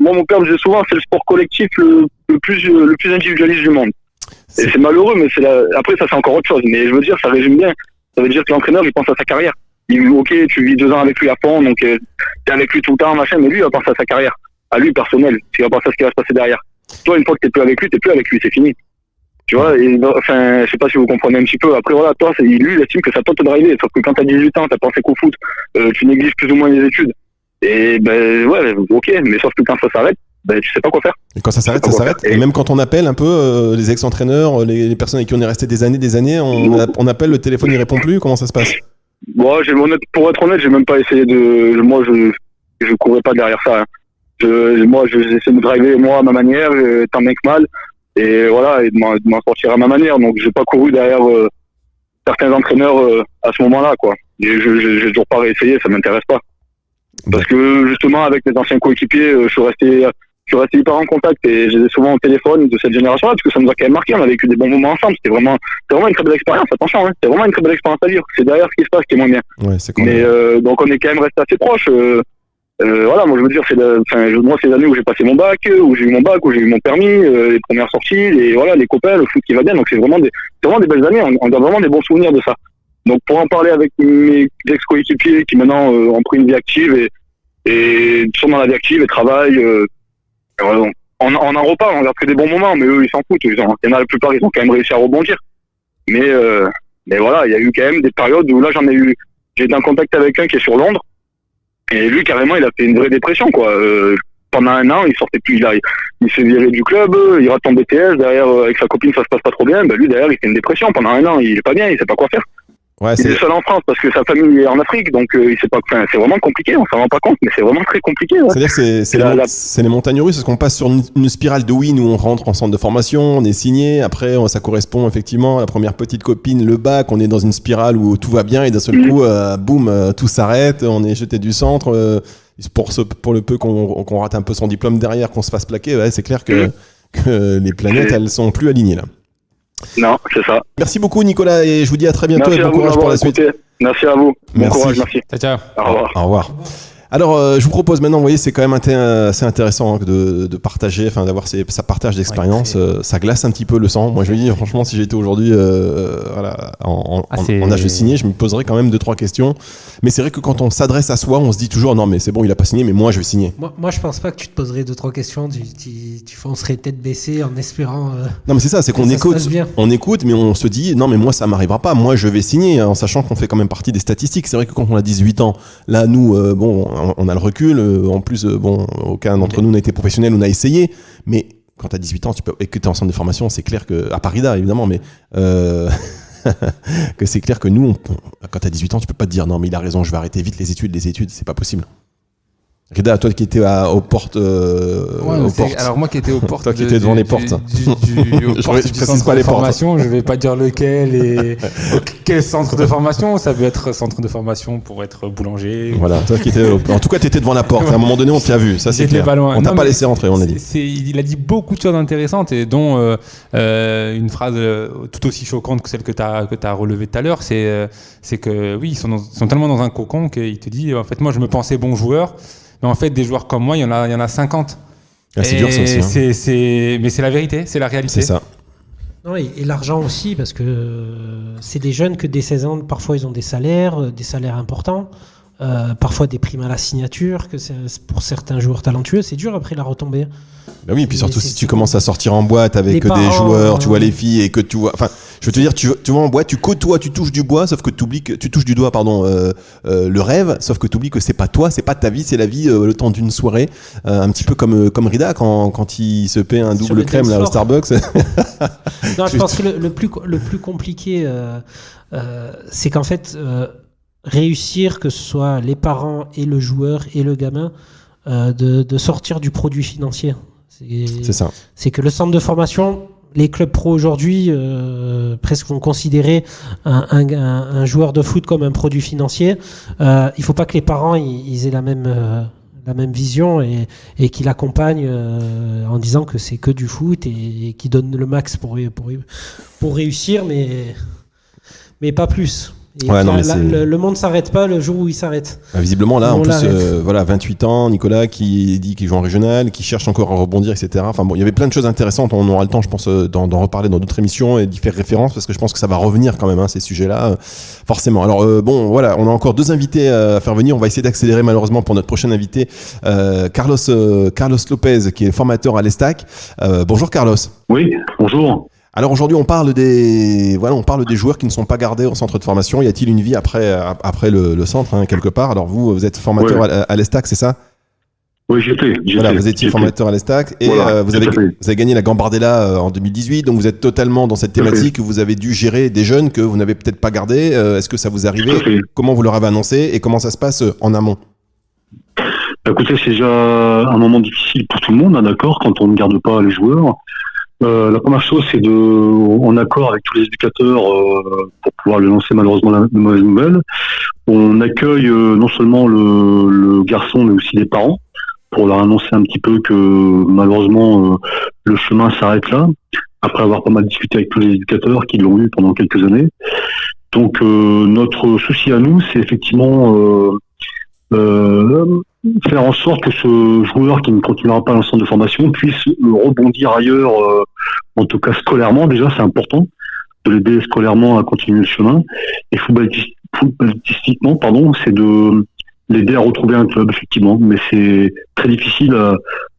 Moi, mon père me disait souvent, c'est le sport collectif le plus individualiste du monde. Et c'est malheureux, mais après, ça, c'est encore autre chose. Mais je veux dire, ça résume bien. Ça veut dire que l'entraîneur, il pense à sa carrière. Ok, tu vis 2 ans avec lui à fond, donc t'es avec lui tout le temps, machin, mais lui, il va penser à sa carrière. À lui, personnel. Il va penser à ce qui va se passer derrière. Toi, une fois que t'es plus avec lui, c'est fini. Tu vois, je sais pas si vous comprenez un petit peu. Après, voilà, toi, lui, il estime que ça peut te driver. Sauf que quand t'as 18 ans, t'as pensé qu'au foot, tu négliges plus ou moins les études. Et ouais, ok, mais sauf que quand ça s'arrête, tu sais pas quoi faire. Et quand ça s'arrête, ça s'arrête. Et même quand on appelle un peu les ex-entraîneurs, les personnes avec qui on est resté des années, on appelle, le téléphone il répond plus. Comment ça se passe? Bon, pour être honnête, j'ai même pas essayé moi, je courais pas derrière ça. Hein. Moi, j'essaie de driver moi à ma manière, tant bien que mal. Et voilà, et de m'en sortir à ma manière. Donc, j'ai pas couru derrière certains entraîneurs à ce moment-là, quoi. Et j'ai toujours pas réessayé, ça m'intéresse pas. Parce que justement, avec mes anciens coéquipiers, je suis resté hyper en contact et je les ai souvent au téléphone de cette génération-là, parce que ça nous a quand même marqué. On a vécu des bons moments ensemble. C'était vraiment une très belle expérience. Attention, hein, c'est vraiment une très belle expérience à vivre. C'est derrière ce qui se passe qui est moins bien. Ouais, c'est mais donc, on est quand même resté assez proches. Voilà, moi je veux dire, moi c'est les années où j'ai passé mon bac, où j'ai eu mon permis, les premières sorties, les copains, le foot qui va bien. Donc c'est vraiment des belles années. On a vraiment des bons souvenirs de ça. Donc pour en parler avec mes ex-coéquipiers qui maintenant ont pris une vie active et sont dans la vie active et travaillent, on en reparle, on garde que des bons moments, mais eux ils s'en foutent. Il y en a la plupart, ils ont quand même réussi à rebondir. Mais voilà, il y a eu quand même des périodes où là j'ai été en contact avec un qui est sur Londres. Et lui, carrément, il a fait une vraie dépression, quoi. Pendant 1 an, il sortait plus, il s'est viré du club, il rate son BTS, derrière, avec sa copine, ça se passe pas trop bien. Lui, derrière, il fait une dépression. Pendant 1 an, il est pas bien, il sait pas quoi faire. Ouais, il est seul en France parce que sa famille est en Afrique, donc il sait pas. C'est vraiment compliqué, on s'en rend pas compte, mais c'est vraiment très compliqué. Ouais. C'est-à-dire que c'est les montagnes russes, parce qu'on passe sur une spirale de win où on rentre en centre de formation, on est signé, après ça correspond effectivement à la première petite copine, le bac, on est dans une spirale où tout va bien et d'un seul coup, boum, tout s'arrête, on est jeté du centre. Pour le peu qu'on rate un peu son diplôme derrière, qu'on se fasse plaquer, ouais, c'est clair que les planètes, elles sont plus alignées là. Non, c'est ça. Merci beaucoup Nicolas et je vous dis à très bientôt. Merci et bon courage pour la suite. Merci à vous. Bon Merci. courage, merci. Ciao, ciao. Au revoir. Au revoir. Alors, je vous propose maintenant, vous voyez, c'est quand même assez intéressant de partager, enfin d'avoir ça partage d'expérience. Ça glace un petit peu le sang. Moi, je me dis, franchement, si j'étais aujourd'hui en âge de signer, je me poserais quand même 2-3 questions. Mais c'est vrai que quand on s'adresse à soi, on se dit toujours, non, mais c'est bon, il a pas signé, mais moi, je vais signer. Moi, je pense pas que tu te poserais 2-3 questions. Tu foncerais tête baissée en espérant. Non, mais c'est ça, c'est qu'on ça se écoute, passe bien. mais on se dit, non, mais moi, ça m'arrivera pas. Moi, je vais signer, en sachant qu'on fait quand même partie des statistiques. C'est vrai que quand on a 18 ans, là, nous, on a le recul. En plus, aucun d'entre nous n'a été professionnel, on a essayé. Mais quand tu as 18 ans et que tu es en centre de formation, c'est clair que, à Parida évidemment, mais que c'est clair que nous, quand tu as 18 ans, tu peux pas te dire non, mais il a raison, je vais arrêter vite les études, c'est pas possible. Rida, toi qui étais aux portes. Aux portes. Alors moi qui étais aux portes. Toi qui étais devant les portes. Je précise pas les formation, je vais pas dire lequel et quel centre de formation. Ça peut être centre de formation pour être boulanger. Voilà, toi qui étais. En tout cas, tu étais devant la porte. À un moment donné, on t'a vu. Ça, c'est clair. Pas loin. On t'a pas laissé rentrer, on a dit. Il a dit beaucoup de choses intéressantes et dont une phrase tout aussi choquante que celle que tu as relevée tout à l'heure. C'est que oui, ils sont tellement dans un cocon qu'il te dit en fait, moi, je me pensais bon joueur. Mais en fait, des joueurs comme moi, il y en a 50. Ah, c'est dur ça aussi. Hein. Mais c'est la vérité, c'est la réalité. C'est ça. Non, et l'argent aussi, parce que c'est des jeunes que dès 16 ans, parfois ils ont des salaires importants, parfois des primes à la signature, que pour certains joueurs talentueux, c'est dur après la retombée. Bah oui, puis surtout si tu commences à sortir en boîte avec des joueurs, tu vois les filles et que tu vois, enfin, je veux te dire, tu vas en boîte, tu côtoies, tu touches du bois, sauf que tu oublies que tu touches du doigt, le rêve, sauf que tu oublies que c'est pas toi, c'est pas ta vie, c'est la vie le temps d'une soirée, un petit peu comme Rida quand il se paie un double crème là au Starbucks. Non, je pense que le plus compliqué, c'est qu'en fait, réussir que ce soit les parents et le joueur et le gamin de sortir du produit financier. C'est ça. C'est que le centre de formation, les clubs pro aujourd'hui presque vont considérer un joueur de foot comme un produit financier. Il faut pas que les parents ils aient la même vision et qu'ils l'accompagnent en disant que c'est que du foot et qu'ils donnent le max pour réussir, mais pas plus. Et ouais, le monde s'arrête pas le jour où il s'arrête. Visiblement là, en plus, 28 ans, Nicolas qui dit qu'il joue en régional, qui cherche encore à rebondir, etc. Enfin bon, il y avait plein de choses intéressantes. On aura le temps, je pense, d'en reparler dans d'autres émissions et d'y faire référence parce que je pense que ça va revenir quand même, hein, ces sujets-là, forcément. Alors bon, voilà, on a encore 2 invités à faire venir. On va essayer d'accélérer malheureusement pour notre prochain invité, Carlos Lopez, qui est formateur à l'ESTAC. Bonjour Carlos. Oui, bonjour. Alors aujourd'hui, on parle des joueurs qui ne sont pas gardés au centre de formation. Y a-t-il une vie après le centre, hein, quelque part? Alors vous êtes formateur à l'ESTAC, c'est ça? Oui, j'étais. Voilà, vous étiez formateur à l'ESTAC et voilà, vous avez gagné la Gambardella en 2018. Donc vous êtes totalement dans cette thématique. Vous avez dû gérer des jeunes que vous n'avez peut-être pas gardés. Est-ce que ça vous arrivait? Comment vous leur avez annoncé et comment ça se passe en amont? Écoutez, c'est déjà un moment difficile pour tout le monde, hein, d'accord, quand on ne garde pas les joueurs. La première chose, c'est en accord avec tous les éducateurs, pour pouvoir le lancer malheureusement la mauvaise nouvelle, on accueille non seulement le garçon, mais aussi les parents, pour leur annoncer un petit peu que malheureusement le chemin s'arrête là, après avoir pas mal discuté avec tous les éducateurs qui l'ont eu pendant quelques années. Donc notre souci à nous, c'est effectivement faire en sorte que ce joueur qui ne continuera pas dans le centre de formation puisse rebondir ailleurs, en tout cas scolairement, déjà c'est important de l'aider scolairement à continuer le chemin, et footballistiquement, c'est de l'aider à retrouver un club, effectivement, mais c'est très difficile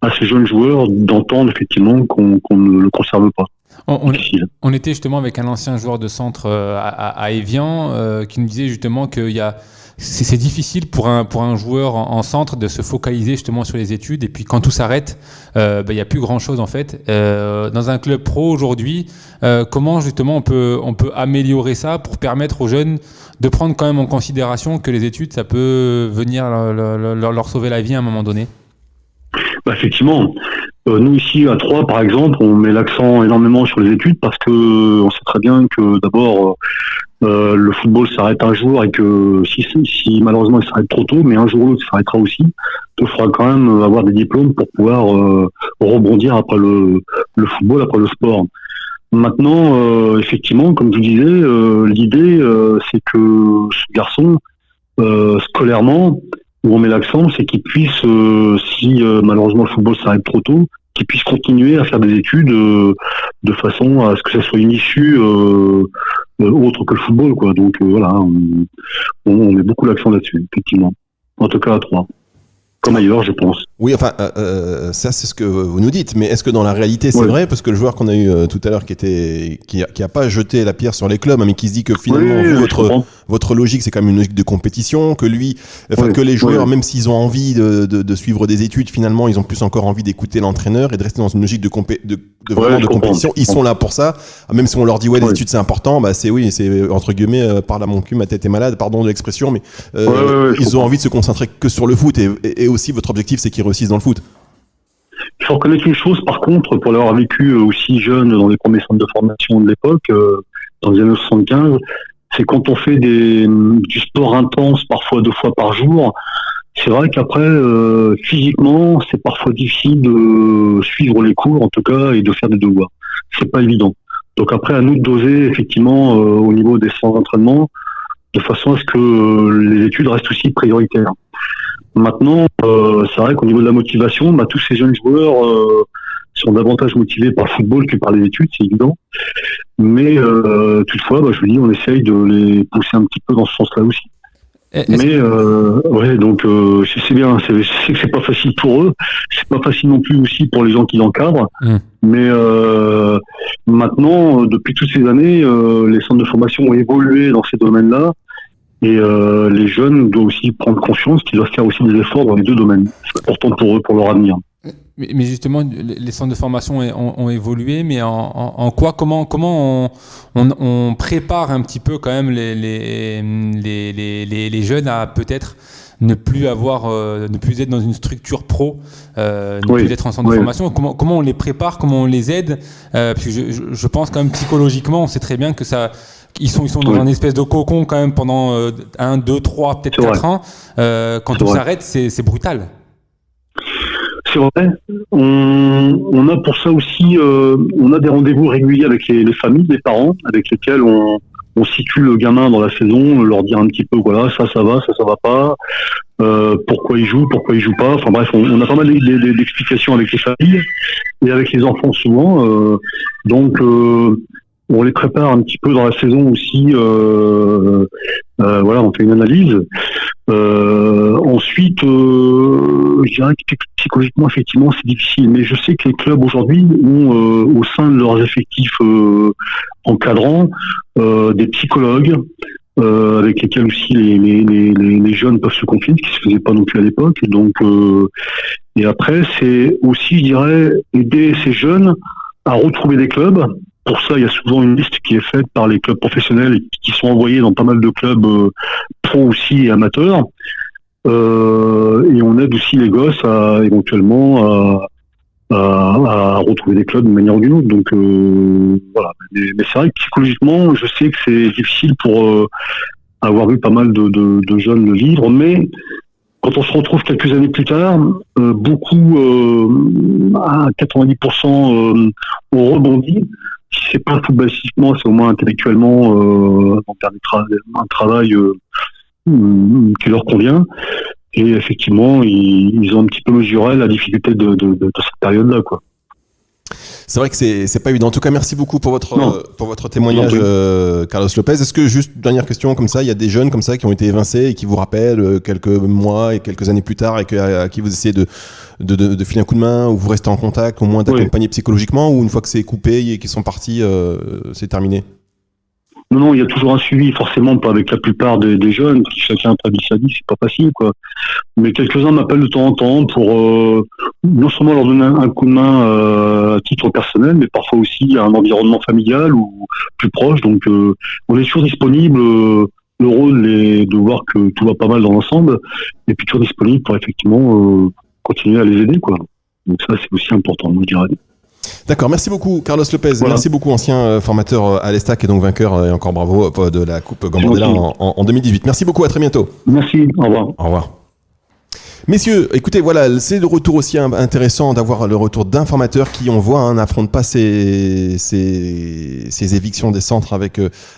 à ce jeune joueur d'entendre effectivement qu'on ne le conserve pas. On était justement avec un ancien joueur de centre à Évian qui nous disait justement qu'il y a c'est difficile pour un joueur en centre de se focaliser justement sur les études, et puis quand tout s'arrête, il n'y a plus grand chose en fait. Dans un club pro aujourd'hui, comment justement on peut améliorer ça pour permettre aux jeunes de prendre quand même en considération que les études, ça peut venir leur sauver la vie à un moment donné? Effectivement, nous ici à Troyes par exemple, on met l'accent énormément sur les études parce que on sait très bien que d'abord le football s'arrête un jour et que si malheureusement il s'arrête trop tôt, mais un jour ou l'autre il s'arrêtera aussi, il faudra quand même avoir des diplômes pour pouvoir rebondir après le football, après le sport. Maintenant, effectivement, comme je vous disais, l'idée, c'est que ce garçon, scolairement, où on met l'accent, c'est qu'il puisse, si malheureusement le football s'arrête trop tôt, qu'il puisse continuer à faire des études de façon à ce que ça soit une issue autre que le football, quoi. Donc voilà, on met beaucoup l'accent là-dessus, effectivement. En tout cas à 3. Comme ailleurs, je pense. Oui, enfin, ça c'est ce que vous nous dites, mais est-ce que dans la réalité c'est vrai? Parce que le joueur qu'on a eu tout à l'heure qui a pas jeté la pierre sur les clubs, hein, mais qui se dit que finalement votre logique c'est quand même une logique de compétition, que lui, que les joueurs, même s'ils ont envie de suivre des études, finalement ils ont plus encore envie d'écouter l'entraîneur et de rester dans une logique de compétition. Ils sont là pour ça, même si on leur dit les études c'est important, bah c'est entre guillemets par là mon cul, ma tête est malade, pardon de l'expression, mais ils ont envie de se concentrer que sur le foot et aussi votre objectif c'est qu'ils réussissent dans le foot. Il faut reconnaître une chose par contre, pour l'avoir vécu aussi jeune dans les premiers centres de formation de l'époque, dans les années 75, c'est quand on fait du sport intense, parfois 2 fois par jour, c'est vrai qu'après, physiquement, c'est parfois difficile de suivre les cours en tout cas et de faire des devoirs. C'est pas évident. Donc après, à nous de doser effectivement au niveau des centres d'entraînement, de façon à ce que les études restent aussi prioritaires. Maintenant, c'est vrai qu'au niveau de la motivation, tous ces jeunes joueurs sont davantage motivés par le football que par les études, c'est évident. Mais toutefois, je vous dis, on essaye de les pousser un petit peu dans ce sens-là aussi. Donc je sais bien, je sais que c'est pas facile pour eux, c'est pas facile non plus aussi pour les gens qui l'encadrent. Mais maintenant, depuis toutes ces années, les centres de formation ont évolué dans ces domaines-là. Et les jeunes doivent aussi prendre conscience qu'ils doivent faire aussi des efforts dans les 2 domaines. C'est important pour eux, pour leur avenir. Mais justement, les centres de formation ont évolué, mais en quoi, comment on prépare un petit peu quand même les jeunes à peut-être ne plus être dans une structure pro, plus être en centre de formation. Comment on les prépare, comment on les aide, parce que je pense quand même psychologiquement, on sait très bien que ça. Ils sont dans un espèce de cocon quand même pendant 1, 2, 3, peut-être 4 ans. Quand tout s'arrête, c'est brutal. C'est vrai. On a pour ça aussi, on a des rendez-vous réguliers avec les familles, les parents, avec lesquels on situe le gamin dans la saison, leur dire un petit peu voilà, ça va, ça va pas, pourquoi il joue pas. Enfin bref, on a pas mal d'explications avec les familles et avec les enfants souvent. Donc on les prépare un petit peu dans la saison aussi. On fait une analyse. Ensuite, je dirais que psychologiquement, effectivement, c'est difficile. Mais je sais que les clubs aujourd'hui ont, au sein de leurs effectifs encadrants, des psychologues avec lesquels aussi les jeunes peuvent se confier, ce qui se faisait pas non plus à l'époque. Et donc, et après, c'est aussi, je dirais, aider ces jeunes à retrouver des clubs. Pour ça, il y a souvent une liste qui est faite par les clubs professionnels et qui sont envoyés dans pas mal de clubs pro aussi et amateurs. Et on aide aussi les gosses à éventuellement à retrouver des clubs d'une manière ou d'une autre. Donc voilà. Mais c'est vrai que psychologiquement, je sais que c'est difficile pour avoir vu pas mal de jeunes le vivre, mais quand on se retrouve quelques années plus tard, beaucoup, à 90%, ont rebondi. Si c'est pas footballistiquement, c'est au moins intellectuellement un travail qui leur convient. Et effectivement, ils ont un petit peu mesuré la difficulté de cette période-là, quoi. C'est vrai que c'est pas évident. En tout cas, merci beaucoup pour votre témoignage, Carlos Lopez. Est-ce que, juste dernière question comme ça, il y a des jeunes comme ça qui ont été évincés et qui vous rappellent quelques mois et quelques années plus tard et à qui vous essayez de filer un coup de main, ou vous restez en contact, au moins d'accompagner psychologiquement, ou une fois que c'est coupé et qu'ils sont partis, c'est terminé? Non, il y a toujours un suivi, forcément pas avec la plupart des jeunes, qui chacun établit sa vie, c'est pas facile, quoi. Mais quelques-uns m'appellent de temps en temps pour non seulement leur donner un coup de main à titre personnel, mais parfois aussi à un environnement familial ou plus proche. Donc on est toujours disponible. Le rôle est de voir que tout va pas mal dans l'ensemble, et puis toujours disponible pour effectivement continuer à les aider, quoi. Donc ça, c'est aussi important, je dirais. D'accord, merci beaucoup Carlos Lopez, merci beaucoup, ancien formateur à l'Estac et donc vainqueur, et encore bravo, de la Coupe Gambardella en 2018. Merci beaucoup, à très bientôt. Merci, au revoir. Au revoir. Messieurs, écoutez, voilà, c'est le retour aussi intéressant d'avoir le retour d'informateurs qui, on voit, n'affrontent pas ces évictions des centres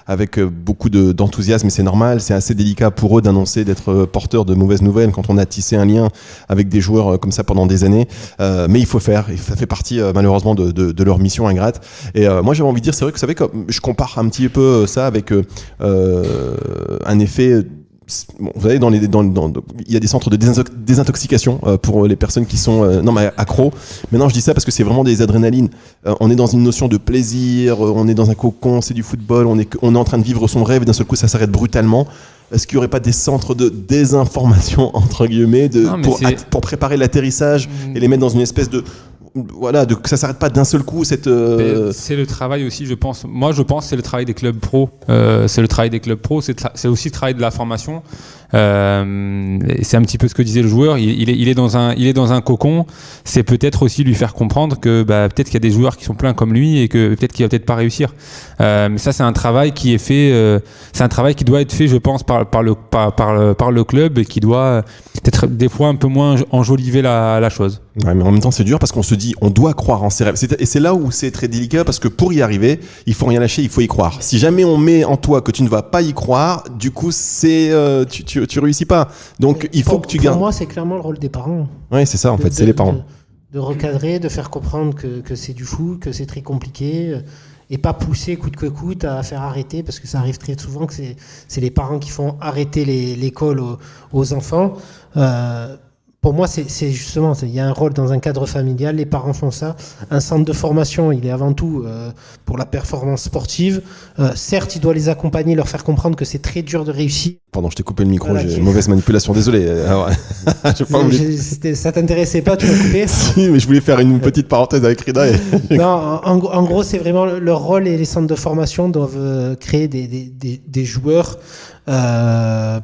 avec beaucoup d'enthousiasme, et c'est normal, c'est assez délicat pour eux d'annoncer d'être porteurs de mauvaises nouvelles quand on a tissé un lien avec des joueurs comme ça pendant des années, mais il faut faire, et ça fait partie malheureusement de leur mission ingrate. Et moi j'avais envie de dire, c'est vrai que vous savez, je compare un petit peu ça avec un effet. Bon, vous savez, il y a des centres de désintoxication pour les personnes qui sont accros. Maintenant, je dis ça parce que c'est vraiment des adrénalines. On est dans une notion de plaisir, on est dans un cocon, c'est du football, on est en train de vivre son rêve et d'un seul coup, ça s'arrête brutalement. Est-ce qu'il n'y aurait pas des centres de désinformation, entre guillemets, pour préparer l'atterrissage et les mettre dans une espèce de... Voilà, que ça s'arrête pas d'un seul coup. C'est le travail aussi, je pense. Moi, je pense que c'est le travail des clubs pro. C'est le travail des clubs pro. C'est aussi le travail de la formation. C'est un petit peu ce que disait le joueur. Il est dans un cocon. C'est peut-être aussi lui faire comprendre que peut-être qu'il y a des joueurs qui sont pleins comme lui et que peut-être qu'il va peut-être pas réussir. Mais ça, c'est un travail qui est fait. C'est un travail qui doit être fait, je pense, par le club et qui doit peut-être des fois un peu moins enjoliver la chose. Ouais, mais en même temps, c'est dur parce qu'on se dit, on doit croire en ses rêves. Et c'est là où c'est très délicat parce que pour y arriver, il faut rien lâcher, il faut y croire. Si jamais on met en toi que tu ne vas pas y croire, du coup, tu réussis pas. Donc, il faut que tu gardes. Pour moi, c'est clairement le rôle des parents. Oui, c'est ça, en fait, c'est les parents. De recadrer, de faire comprendre que c'est du fou, que c'est très compliqué. Et pas pousser coûte que coûte à faire arrêter, parce que ça arrive très souvent que c'est les parents qui font arrêter l'école aux enfants. Pour moi, c'est justement, il y a un rôle dans un cadre familial, les parents font ça. Un centre de formation, il est avant tout pour la performance sportive. Certes, il doit les accompagner, leur faire comprendre que c'est très dur de réussir. Pardon, je t'ai coupé le micro, j'ai une mauvaise manipulation, désolé. Ça t'intéressait pas, tu m'as coupé? Si, mais je voulais faire une petite parenthèse avec Rida. Non, en gros, c'est vraiment leur rôle, et les centres de formation doivent créer des joueurs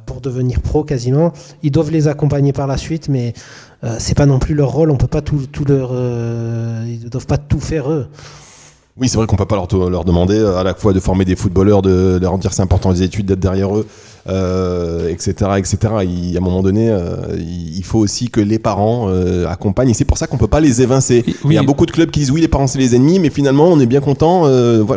pour devenir pro quasiment. Ils doivent les accompagner par la suite, mais c'est pas non plus leur rôle. On peut pas ils ne doivent pas tout faire eux. Oui, c'est vrai qu'on peut pas leur demander à la fois de former des footballeurs, de leur dire c'est important les études, d'être derrière eux, etc. À un moment donné, il faut aussi que les parents accompagnent, et c'est pour ça qu'on peut pas les évincer. Oui. Il y a beaucoup de clubs qui disent oui, les parents c'est les ennemis, mais finalement on est bien content. Il faut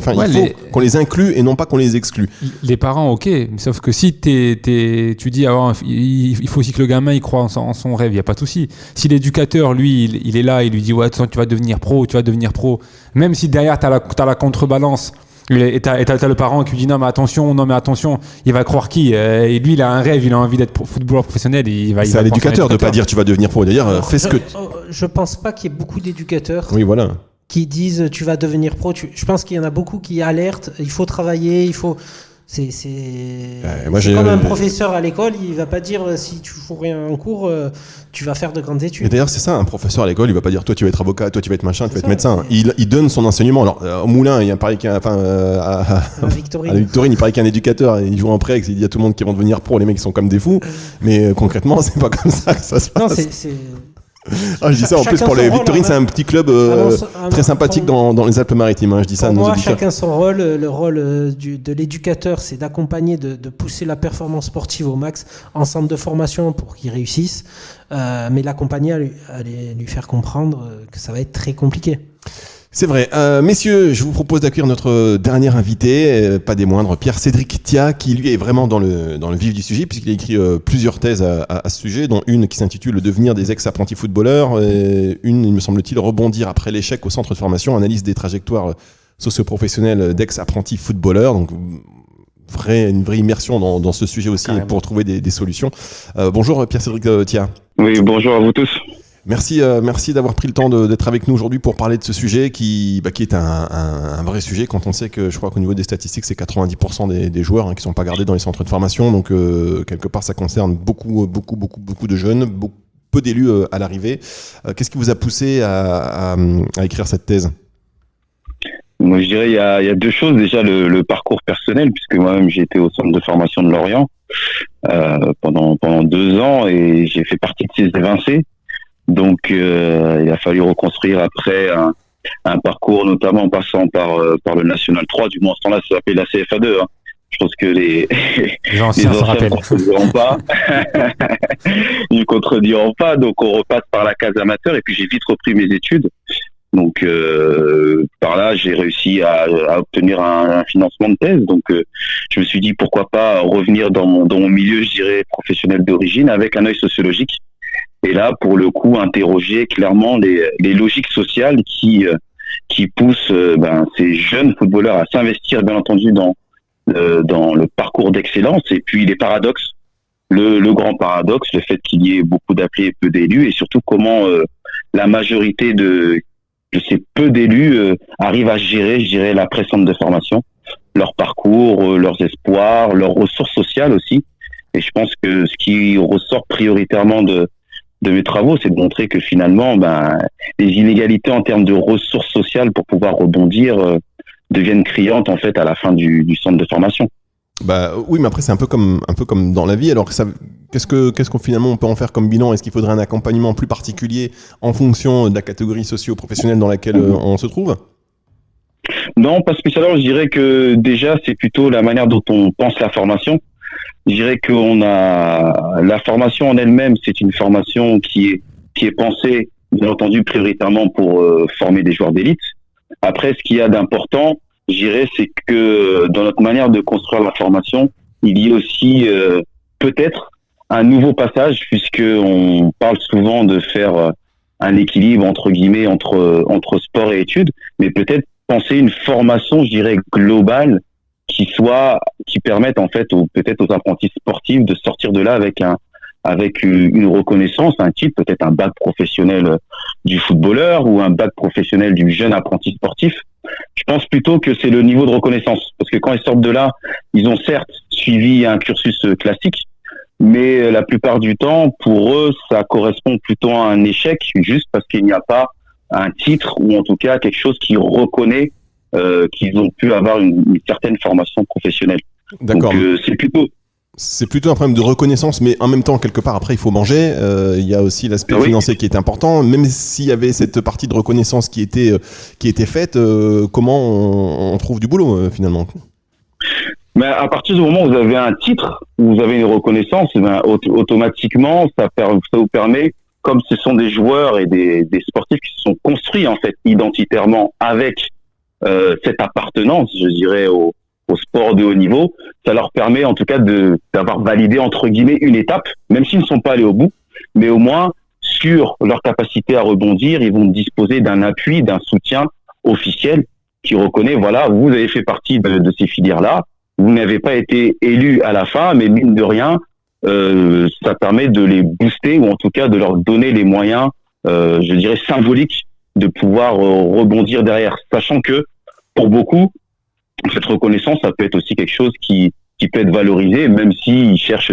qu'on les inclue et non pas qu'on les exclue. Les parents, ok, sauf que si tu dis il faut aussi que le gamin il croit en son rêve, il y a pas de souci. Si l'éducateur lui il est là, il lui dit ouais, tu vas devenir pro, même si derrière t'as la contrebalance. Et t'as le parent qui lui dit non mais attention, il va croire qui, et lui il a un rêve, il a envie d'être footballeur professionnel, c'est à l'éducateur de pas dire tu vas devenir pro, d'ailleurs fais ce que je pense pas qu'il y ait beaucoup d'éducateurs qui disent tu vas devenir pro. Je pense qu'il y en a beaucoup qui alertent, il faut travailler, c'est comme un professeur à l'école, il va pas dire si tu fous rien en cours, tu vas faire de grandes études. Et d'ailleurs, c'est ça, un professeur à l'école, il va pas dire toi tu vas être avocat, toi tu vas être machin, tu vas être médecin. Il donne son enseignement. Alors, au Moulin, il paraît à Victorine, il paraît qu'il y a un éducateur, il joue en prêt, il dit à tout le monde qu'ils vont devenir pro, les mecs ils sont comme des fous. Mais concrètement, c'est pas comme ça que ça se passe. Non, je dis ça en plus pour les Victorines, c'est un petit club très sympathique dans les Alpes-Maritimes. Je dis ça à nos auditeurs. Chacun son rôle. Le rôle de l'éducateur, c'est d'accompagner, de pousser la performance sportive au max en centre de formation pour qu'ils réussissent, mais l'accompagner à lui faire comprendre que ça va être très compliqué. C'est vrai. Messieurs, je vous propose d'accueillir notre dernier invité, pas des moindres, Pierre-Cédric Thia, qui lui est vraiment dans le vif du sujet, puisqu'il a écrit plusieurs thèses à ce sujet, dont une qui s'intitule « Le devenir des ex-apprentis footballeurs », une, il me semble-t-il, « Rebondir après l'échec au centre de formation, analyse des trajectoires socio-professionnelles d'ex-apprentis footballeurs ». Donc, une vraie immersion dans ce sujet aussi, pour trouver des solutions. Bonjour Pierre-Cédric Thia. Oui, bonjour à vous tous. Merci d'avoir pris le temps d'être avec nous aujourd'hui pour parler de ce sujet qui est un vrai sujet, quand on sait que je crois qu'au niveau des statistiques, c'est 90% des joueurs qui sont pas gardés dans les centres de formation. Donc quelque part, ça concerne beaucoup de jeunes, peu d'élus à l'arrivée. Qu'est-ce qui vous a poussé à écrire cette thèse ? Moi, je dirais il y a deux choses. Déjà, le parcours personnel, puisque moi-même j'ai été au centre de formation de Lorient pendant 2 ans, et j'ai fait partie de ces évincés. Donc, il a fallu reconstruire après un parcours, notamment en passant par le National 3, du moins en ce temps-là, ça s'appelait la CFA2. Je pense que les anciens se rappellent. ne contrediront pas. Ils ne contrediront pas. Donc, on repasse par la case amateur. Et puis, j'ai vite repris mes études. Donc, par là, j'ai réussi à obtenir un financement de thèse. Donc, je me suis dit, pourquoi pas revenir dans mon milieu, je dirais, professionnel d'origine, avec un œil sociologique. Et là, pour le coup, interroger clairement les logiques sociales qui poussent ces jeunes footballeurs à s'investir, bien entendu, dans le parcours d'excellence, et puis les paradoxes, le grand paradoxe, le fait qu'il y ait beaucoup d'appelés et peu d'élus, et surtout comment la majorité de ces peu d'élus arrivent à gérer, je dirais, la pré-centre de formation, leur parcours, leurs espoirs, leurs ressources sociales aussi. Et je pense que ce qui ressort prioritairement de mes travaux, c'est de montrer que finalement, les inégalités en termes de ressources sociales pour pouvoir rebondir deviennent criantes en fait à la fin du centre de formation. Bah oui, mais après c'est un peu comme dans la vie. Alors qu'est-ce qu'on finalement on peut en faire comme bilan? Est-ce qu'il faudrait un accompagnement plus particulier en fonction de la catégorie socio-professionnelle dans laquelle on se trouve? Non, pas spécialement. Je dirais que déjà c'est plutôt la manière dont on pense la formation. Je dirais qu'on a la formation en elle-même, c'est une formation qui est pensée, bien entendu, prioritairement pour former des joueurs d'élite. Après, ce qu'il y a d'important, je dirais, c'est que dans notre manière de construire la formation, il y a aussi peut-être un nouveau passage, puisque on parle souvent de faire un équilibre entre guillemets entre sport et études, mais peut-être penser une formation, je dirais, globale qui permette en fait peut-être aux apprentis sportifs de sortir de là avec une reconnaissance, un titre, peut-être un bac professionnel du footballeur ou un bac professionnel du jeune apprenti sportif. Je pense plutôt que c'est le niveau de reconnaissance, parce que quand ils sortent de là, ils ont certes suivi un cursus classique, mais la plupart du temps, pour eux, ça correspond plutôt à un échec, juste parce qu'il n'y a pas un titre ou en tout cas quelque chose qui reconnaît qu'ils ont pu avoir une certaine formation professionnelle. D'accord. Donc c'est plutôt un problème de reconnaissance, mais en même temps, quelque part, après, il faut manger. Il y a aussi l'aspect financier qui est important. Même s'il y avait cette partie de reconnaissance qui était faite, comment on trouve du boulot, finalement? Mais à partir du moment où vous avez un titre, où vous avez une reconnaissance, automatiquement, ça vous permet, comme ce sont des joueurs et des sportifs qui se sont construits, en fait, identitairement avec cette appartenance, je dirais, au sport de haut niveau, ça leur permet en tout cas d'avoir validé entre guillemets une étape, même s'ils ne sont pas allés au bout, mais au moins sur leur capacité à rebondir, ils vont disposer d'un appui, d'un soutien officiel qui reconnaît, voilà, vous avez fait partie de ces filières-là, vous n'avez pas été élu à la fin, mais mine de rien, ça permet de les booster ou en tout cas de leur donner les moyens, je dirais symboliques, de pouvoir rebondir derrière, sachant que pour beaucoup, cette reconnaissance, ça peut être aussi quelque chose qui peut être valorisé, même s'ils cherchent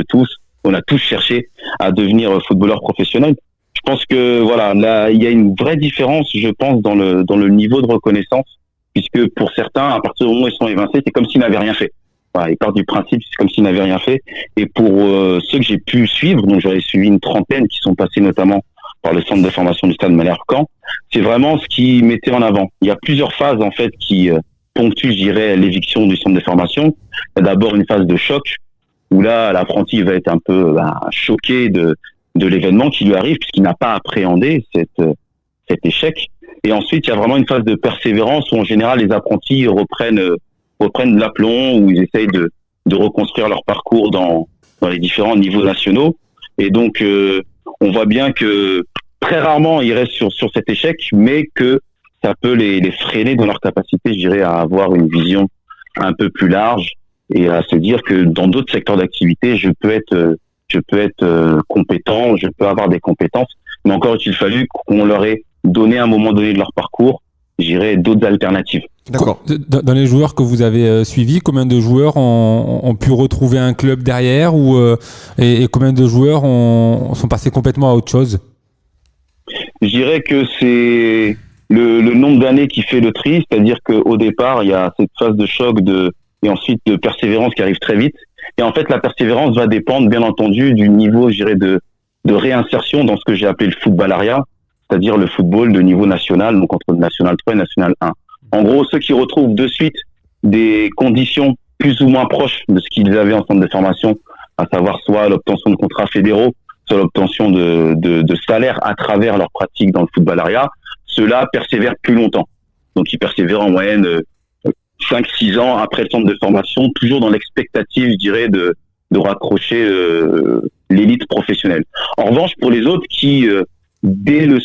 on a tous cherché à devenir footballeur professionnel. Je pense que voilà, là, il y a une vraie différence, je pense, dans le niveau de reconnaissance, puisque pour certains, à partir du moment où ils sont évincés, c'est comme s'ils n'avaient rien fait. Voilà, ils partent du principe, c'est comme s'ils n'avaient rien fait. Et pour ceux que j'ai pu suivre, donc j'aurais suivi une trentaine qui sont passés notamment par le centre de formation du Stade Malherbe-Caen, c'est vraiment ce qui mettait en avant. Il y a plusieurs phases en fait qui ponctue, je dirais, l'éviction du centre de formation. Il y a d'abord une phase de choc, où là, l'apprenti va être un peu choqué de l'événement qui lui arrive, puisqu'il n'a pas appréhendé cet échec. Et ensuite, il y a vraiment une phase de persévérance, où en général, les apprentis reprennent l'aplomb, où ils essayent de reconstruire leur parcours dans les différents niveaux nationaux. Et donc, on voit bien que très rarement, ils restent sur cet échec, mais que ça peut les freiner dans leur capacité, je dirais, à avoir une vision un peu plus large et à se dire que dans d'autres secteurs d'activité, je peux être compétent, je peux avoir des compétences. Mais encore il fallu qu'on leur ait donné à un moment donné de leur parcours, je dirais, d'autres alternatives. D'accord. Dans les joueurs que vous avez suivis, combien de joueurs ont pu retrouver un club derrière et combien de joueurs sont passés complètement à autre chose? Je dirais que c'est le nombre d'années qui fait le tri, c'est-à-dire qu'au départ, il y a cette phase de choc et ensuite de persévérance qui arrive très vite. Et en fait, la persévérance va dépendre, bien entendu, du niveau, je dirais, de réinsertion dans ce que j'ai appelé le footballariat, c'est-à-dire le football de niveau national, donc entre National 3 et National 1. En gros, ceux qui retrouvent de suite des conditions plus ou moins proche de ce qu'ils avaient en centre de formation, à savoir soit l'obtention de contrats fédéraux, soit l'obtention de salaires à travers leur pratique dans le footballariat, ceux-là persévèrent plus longtemps. Donc ils persévèrent en moyenne 5-6 ans après le centre de formation, toujours dans l'expectative, je dirais, de raccrocher l'élite professionnelle. En revanche, pour les autres qui, dès la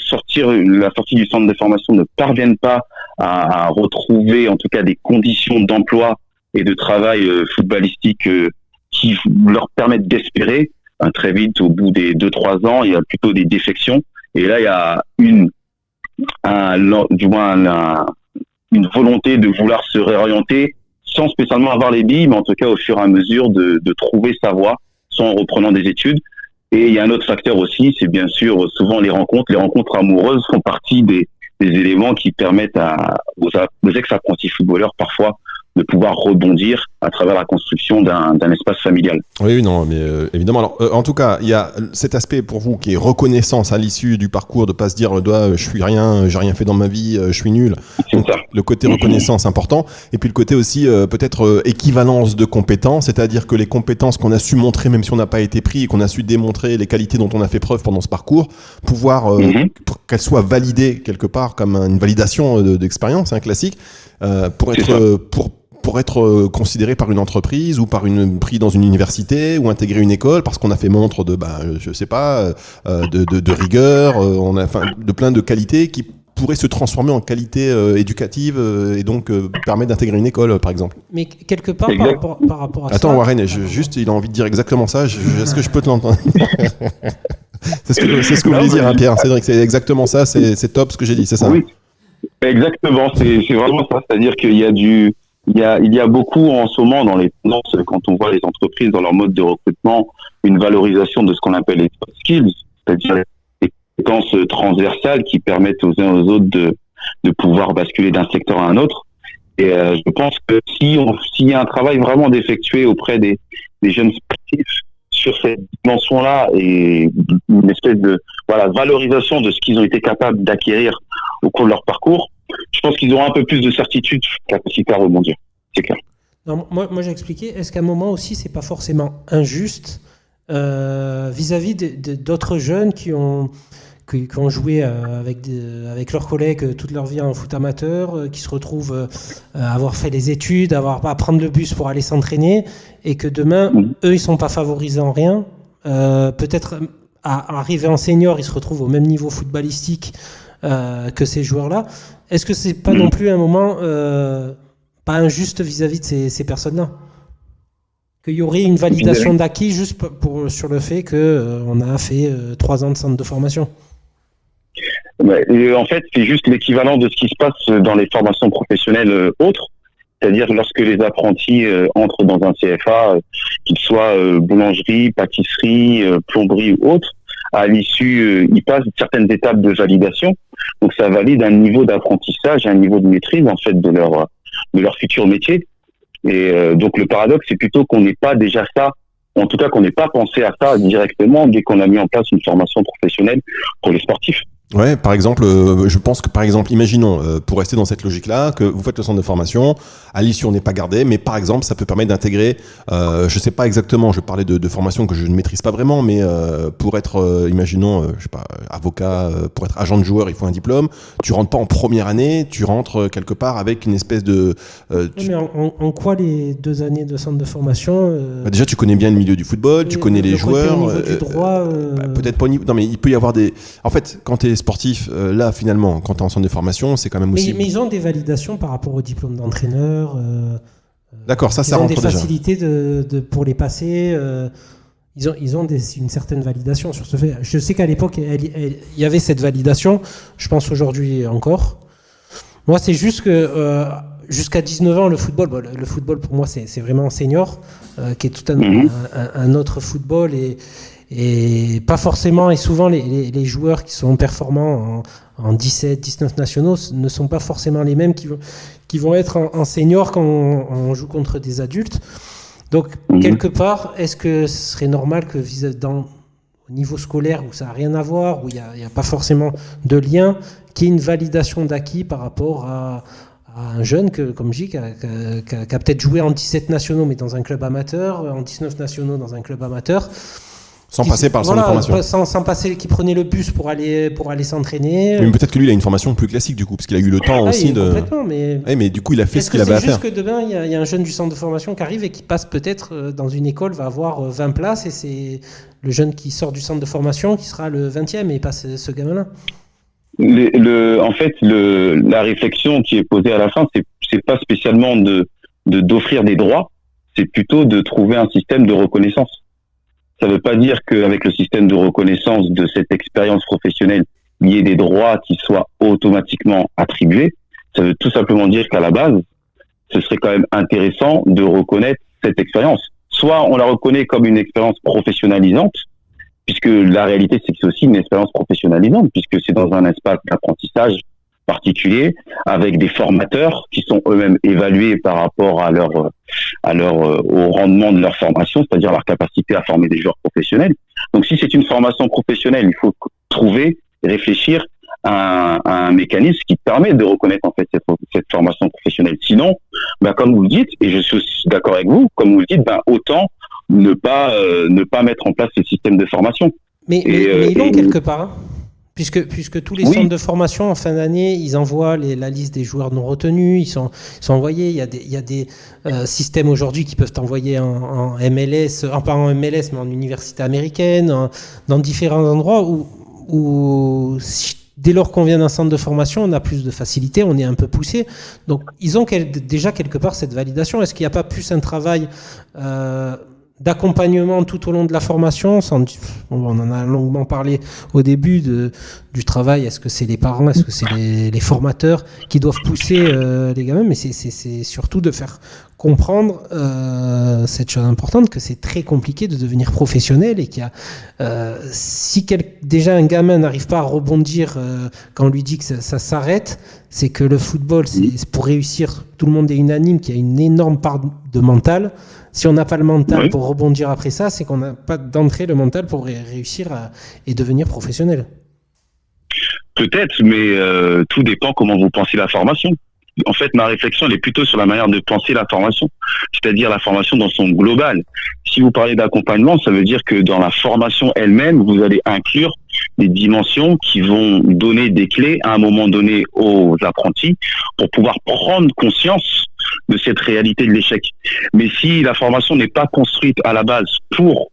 sortie du centre de formation, ne parviennent pas à retrouver en tout cas des conditions d'emploi et de travail footballistique qui leur permettent d'espérer, très vite, au bout des 2-3 ans, il y a plutôt des défections. Et là, il y a une volonté de vouloir se réorienter sans spécialement avoir les billes, mais en tout cas au fur et à mesure de trouver sa voie, soit en reprenant des études. Et il y a un autre facteur aussi, c'est bien sûr souvent les rencontres. Les rencontres amoureuses font partie des éléments qui permettent aux ex-apprentis footballeurs parfois de pouvoir rebondir à travers la construction d'un espace familial. Oui, non, mais évidemment. Alors, en tout cas, il y a cet aspect pour vous qui est reconnaissance à l'issue du parcours, de pas se dire je suis rien, j'ai rien fait dans ma vie, je suis nul. Donc, le côté reconnaissance important, et puis le côté aussi peut-être équivalence de compétences, c'est-à-dire que les compétences qu'on a su montrer, même si on n'a pas été pris, et qu'on a su démontrer les qualités dont on a fait preuve pendant ce parcours, pouvoir pour qu'elles soient validées quelque part comme une validation d'expérience, un classique, pour être considéré par une entreprise ou pris dans une université ou intégrer une école parce qu'on a fait montre de rigueur, de plein de qualités qui pourraient se transformer en qualité éducative et donc permettre d'intégrer une école par exemple. Mais quelque part par rapport à ça. Attends Warren, il a envie de dire exactement ça. Est-ce que je peux te l'entendre? C'est ce que vous voulez dire, hein, Pierre. Cédric, c'est exactement ça. C'est top ce que j'ai dit, c'est ça? Oui, exactement. C'est vraiment ça. C'est-à-dire qu'il y a beaucoup en ce moment dans les tendances, quand on voit les entreprises dans leur mode de recrutement, une valorisation de ce qu'on appelle les soft skills, c'est-à-dire les compétences transversales qui permettent aux uns aux autres de pouvoir basculer d'un secteur à un autre. Et je pense que s'il y a un travail vraiment d'effectuer auprès des jeunes sportifs sur cette dimension-là et une espèce de valorisation de ce qu'ils ont été capables d'acquérir au cours de leur parcours, je pense qu'ils auront un peu plus de certitude, capacité à rebondir. C'est clair. Non, moi j'ai expliqué, est-ce qu'à un moment aussi, c'est pas forcément injuste vis-à-vis d'autres jeunes qui ont joué avec leurs collègues toute leur vie en foot amateur, qui se retrouvent à avoir fait les études, à prendre le bus pour aller s'entraîner, et que demain, eux, ils sont pas favorisés en rien. Peut-être à arriver en senior, ils se retrouvent au même niveau footballistique que ces joueurs-là. Est-ce que c'est pas non plus un moment pas injuste vis-à-vis de ces personnes-là? Qu'il y aurait une validation d'acquis juste sur le fait qu'on a fait 3 ans de centre de formation? Et en fait, c'est juste l'équivalent de ce qui se passe dans les formations professionnelles autres. C'est-à-dire lorsque les apprentis entrent dans un CFA, qu'ils soient boulangerie, pâtisserie, plomberie ou autre, à l'issue, ils passent certaines étapes de validation. Donc ça valide un niveau d'apprentissage, un niveau de maîtrise en fait de leur futur métier. Et donc le paradoxe, c'est plutôt qu'on n'ait pas déjà ça, ou en tout cas qu'on n'ait pas pensé à ça directement dès qu'on a mis en place une formation professionnelle pour les sportifs. Ouais, par exemple, je pense que, par exemple, imaginons, pour rester dans cette logique-là, que vous faites le centre de formation, à l'issue on n'est pas gardé, mais par exemple, ça peut permettre d'intégrer, je sais pas exactement, je parlais de formation que je ne maîtrise pas vraiment, mais pour être, imaginons, je sais pas, avocat, pour être agent de joueur, il faut un diplôme. Tu rentres pas en première année, tu rentres quelque part avec une espèce de. Mais en quoi les 2 années de centre de formation déjà, tu connais bien le milieu du football, tu connais les joueurs. Au niveau du droit, peut-être pas au niveau. Non, mais il peut y avoir des. En fait, quand t'es sportif, là finalement, quand tu es en centre de formation, c'est quand même aussi. Mais ils ont des validations par rapport au diplôme d'entraîneur. D'accord, ça rentre déjà. Ils ont des facilités pour les passer. Ils ont une certaine validation sur ce fait. Je sais qu'à l'époque, il y avait cette validation. Je pense aujourd'hui encore. Moi, c'est juste que jusqu'à 19 ans, le football pour moi, c'est vraiment senior, qui est tout un autre football et pas forcément, et souvent les joueurs qui sont performants en 17, 19 nationaux ne sont pas forcément les mêmes qui vont être en senior quand on joue contre des adultes. Donc, quelque part, est-ce que ce serait normal que au niveau scolaire où ça n'a rien à voir, où il n'y a pas forcément de lien, qu'il y ait une validation d'acquis par rapport à un jeune comme je dis, qui a peut-être joué en 17 nationaux, mais dans un club amateur, en 19 nationaux dans un club amateur. Sans passer par le centre de formation. Sans passer, qui prenait le bus pour aller s'entraîner. Mais peut-être que lui, il a une formation plus classique, du coup, parce qu'il a eu le temps aussi de... Complètement, mais... mais du coup, il a fait ce qu'il avait à faire. Est-ce que c'est juste que demain, il y a un jeune du centre de formation qui arrive et qui passe peut-être dans une école, va avoir 20 places, et c'est le jeune qui sort du centre de formation qui sera le 20e, et pas ce gamin-là. En fait, la réflexion qui est posée à la fin, c'est pas spécialement d'offrir des droits, c'est plutôt de trouver un système de reconnaissance. Ça ne veut pas dire qu'avec le système de reconnaissance de cette expérience professionnelle, il y ait des droits qui soient automatiquement attribués. Ça veut tout simplement dire qu'à la base, ce serait quand même intéressant de reconnaître cette expérience. Soit on la reconnaît comme une expérience professionnalisante, puisque la réalité, c'est que c'est aussi une expérience professionnalisante, puisque c'est dans un espace d'apprentissage particulier, avec des formateurs qui sont eux-mêmes évalués par rapport au rendement de leur formation, c'est-à-dire leur capacité à former des joueurs professionnels. Donc, si c'est une formation professionnelle, il faut trouver, réfléchir à un mécanisme qui permet de reconnaître en fait cette formation professionnelle. Sinon, comme vous le dites, et je suis aussi d'accord avec vous, comme vous le dites, autant ne pas mettre en place ces systèmes de formation. Mais ils l'ont quelque part, hein. Puisque tous les centres de formation en fin d'année, ils envoient la liste des joueurs non retenus, ils sont envoyés. Il y a des systèmes aujourd'hui qui peuvent envoyer en MLS, pas en MLS, mais en université américaine, dans différents endroits où dès lors qu'on vient d'un centre de formation, on a plus de facilité, on est un peu poussé. Donc, ils ont déjà quelque part cette validation. Est-ce qu'il n'y a pas plus un travail d'accompagnement tout au long de la formation? On en a longuement parlé au début du travail. Est-ce que c'est les parents, est-ce que c'est les formateurs qui doivent pousser les gamins? Mais c'est surtout de faire comprendre cette chose importante, que c'est très compliqué de devenir professionnel, et qu'il y a si déjà un gamin n'arrive pas à rebondir quand on lui dit que ça s'arrête, c'est que le football, c'est pour réussir, tout le monde est unanime qu'il y a une énorme part de mental. Si on n'a pas le mental pour rebondir après ça, c'est qu'on n'a pas d'entrée le mental pour réussir et devenir professionnel. Peut-être, mais tout dépend comment vous pensez la formation. En fait, ma réflexion, elle est plutôt sur la manière de penser la formation, c'est-à-dire la formation dans son global. Si vous parlez d'accompagnement, ça veut dire que dans la formation elle-même, vous allez inclure des dimensions qui vont donner des clés à un moment donné aux apprentis pour pouvoir prendre conscience de cette réalité de l'échec. Mais si la formation n'est pas construite à la base pour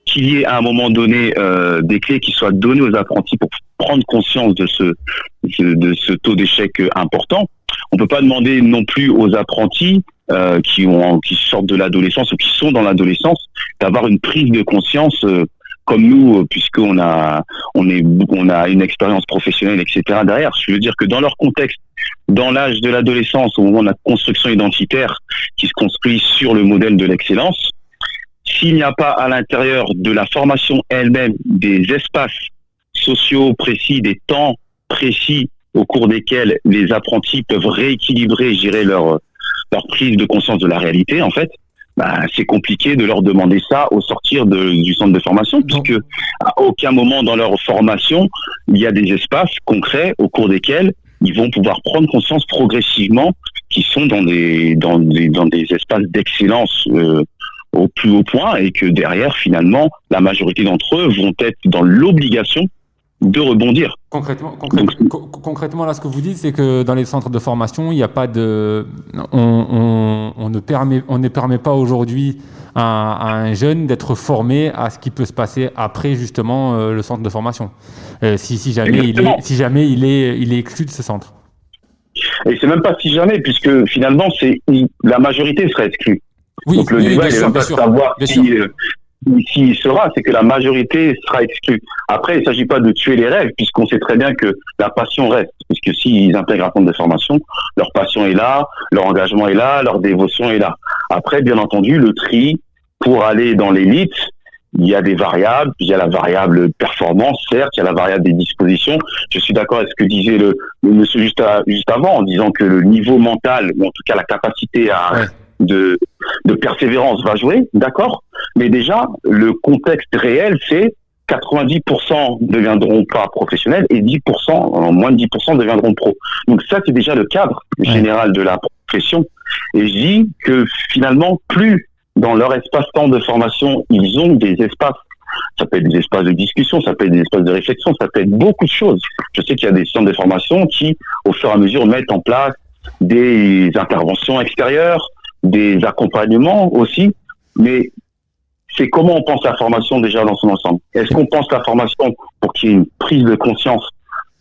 qu'il y ait à un moment donné des clés qui soient données aux apprentis pour prendre conscience de ce taux d'échec important, on peut pas demander non plus aux apprentis qui sortent de l'adolescence ou qui sont dans l'adolescence d'avoir une prise de conscience comme nous, puisqu'on a une expérience professionnelle, etc. derrière. Je veux dire que dans leur contexte, dans l'âge de l'adolescence, au moment de la construction identitaire qui se construit sur le modèle de l'excellence, s'il n'y a pas à l'intérieur de la formation elle-même des espaces sociaux précis, des temps précis au cours desquels les apprentis peuvent rééquilibrer, je dirais, leur prise de conscience de la réalité, en fait, c'est compliqué de leur demander ça au sortir du centre de formation, puisque à aucun moment dans leur formation, il y a des espaces concrets au cours desquels ils vont pouvoir prendre conscience progressivement qu'ils sont dans des espaces d'excellence au plus haut point, et que derrière, finalement, la majorité d'entre eux vont être dans l'obligation de rebondir. Concrètement, là, ce que vous dites, c'est que dans les centres de formation, il n'y a pas de, on ne permet pas aujourd'hui à un jeune d'être formé à ce qui peut se passer après justement le centre de formation. Si jamais il est exclu de ce centre. Et c'est même pas si jamais, puisque finalement, la majorité serait exclue. Oui, donc le débat, il n'est pas de savoir s'il y sera, c'est que la majorité sera exclue. Après, il ne s'agit pas de tuer les rêves, puisqu'on sait très bien que la passion reste. Puisque s'ils intègrent un centre de formation, leur passion est là, leur engagement est là, leur dévotion est là. Après, bien entendu, le tri, pour aller dans l'élite, il y a des variables. Il y a la variable performance, certes, il y a la variable des dispositions. Je suis d'accord avec ce que disait le monsieur juste avant, en disant que le niveau mental, ou en tout cas la capacité de persévérance va jouer, d'accord. Mais déjà, le contexte réel, c'est 90% deviendront pas professionnels et 10%, moins de 10% deviendront pro. Donc ça, c'est déjà le cadre général de la profession. Et je dis que finalement, plus dans leur espace-temps de formation, ils ont des espaces. Ça peut être des espaces de discussion, ça peut être des espaces de réflexion, ça peut être beaucoup de choses. Je sais qu'il y a des centres de formation qui, au fur et à mesure, mettent en place des interventions extérieures, des accompagnements aussi, mais c'est comment on pense la formation déjà dans son ensemble. Est-ce qu'on pense la formation pour qu'il y ait une prise de conscience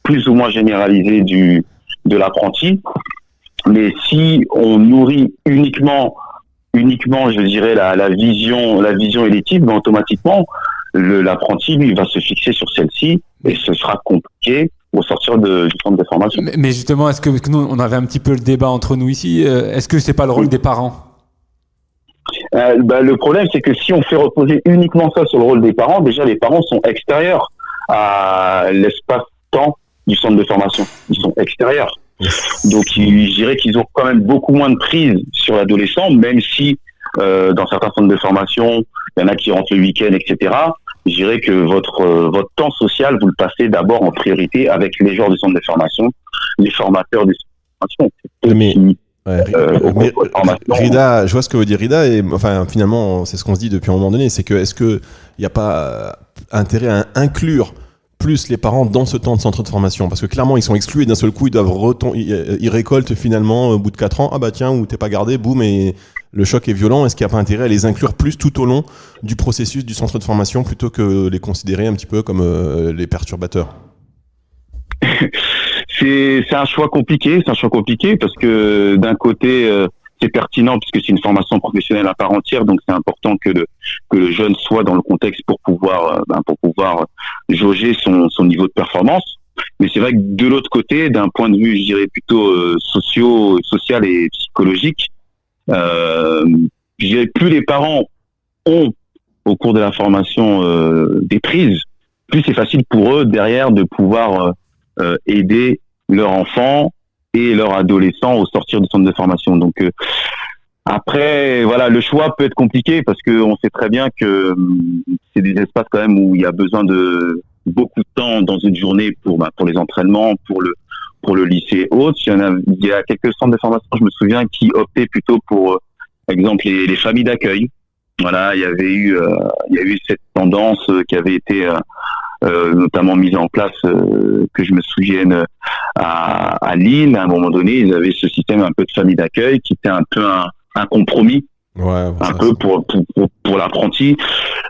plus ou moins généralisée de l'apprenti, mais si on nourrit uniquement, je dirais, la vision élitive, ben automatiquement, l'apprenti, lui, va se fixer sur celle-ci et ce sera compliqué au sortir du centre de formation. Mais justement, est-ce que nous, on avait un petit peu le débat entre nous ici, est-ce que c'est pas le rôle des parents? Le problème, c'est que si on fait uniquement ça sur le rôle des parents, déjà les parents sont extérieurs à l'espace-temps du centre de formation. Ils sont extérieurs. Donc je dirais qu'ils ont quand même beaucoup moins de prise sur l'adolescent, même si dans certains centres de formation, il y en a qui rentrent le week-end, etc. Je dirais que votre temps social, vous le passez d'abord en priorité avec les joueurs du centre de formation, les formateurs du centre de formation. Rida, je vois ce que veut dire Rida, et enfin finalement c'est ce qu'on se dit depuis un moment donné, c'est que est-ce que il n'y a pas intérêt à inclure plus les parents dans ce temps de centre de formation, parce que clairement ils sont exclus et d'un seul coup ils récoltent finalement au bout de 4 ans, ah bah tiens, ou t'es pas gardé, boum, et le choc est violent. Est-ce qu'il n'y a pas intérêt à les inclure plus tout au long du processus du centre de formation plutôt que les considérer un petit peu comme les perturbateurs? C'est un choix compliqué, parce que d'un côté c'est pertinent puisque c'est une formation professionnelle à part entière, donc c'est important que le jeune soit dans le contexte pour pouvoir jauger son niveau de performance. Mais c'est vrai que de l'autre côté, d'un point de vue, je dirais plutôt social et psychologique, je dirais plus les parents ont au cours de la formation des prises, plus c'est facile pour eux derrière de pouvoir aider leur enfant et leur adolescent au sortir du centre de formation. Donc après, voilà, le choix peut être compliqué parce que on sait très bien que c'est des espaces quand même où il y a besoin de beaucoup de temps dans une journée pour les entraînements, pour le lycée haute. Il y a quelques centres de formation, je me souviens, qui optaient plutôt pour, par exemple, les familles d'accueil. Voilà, il y a eu cette tendance qui avait été notamment mise en place, que je me souvienne, à Lille. À un moment donné, ils avaient ce système un peu de famille d'accueil qui était un peu un compromis, pour l'apprenti.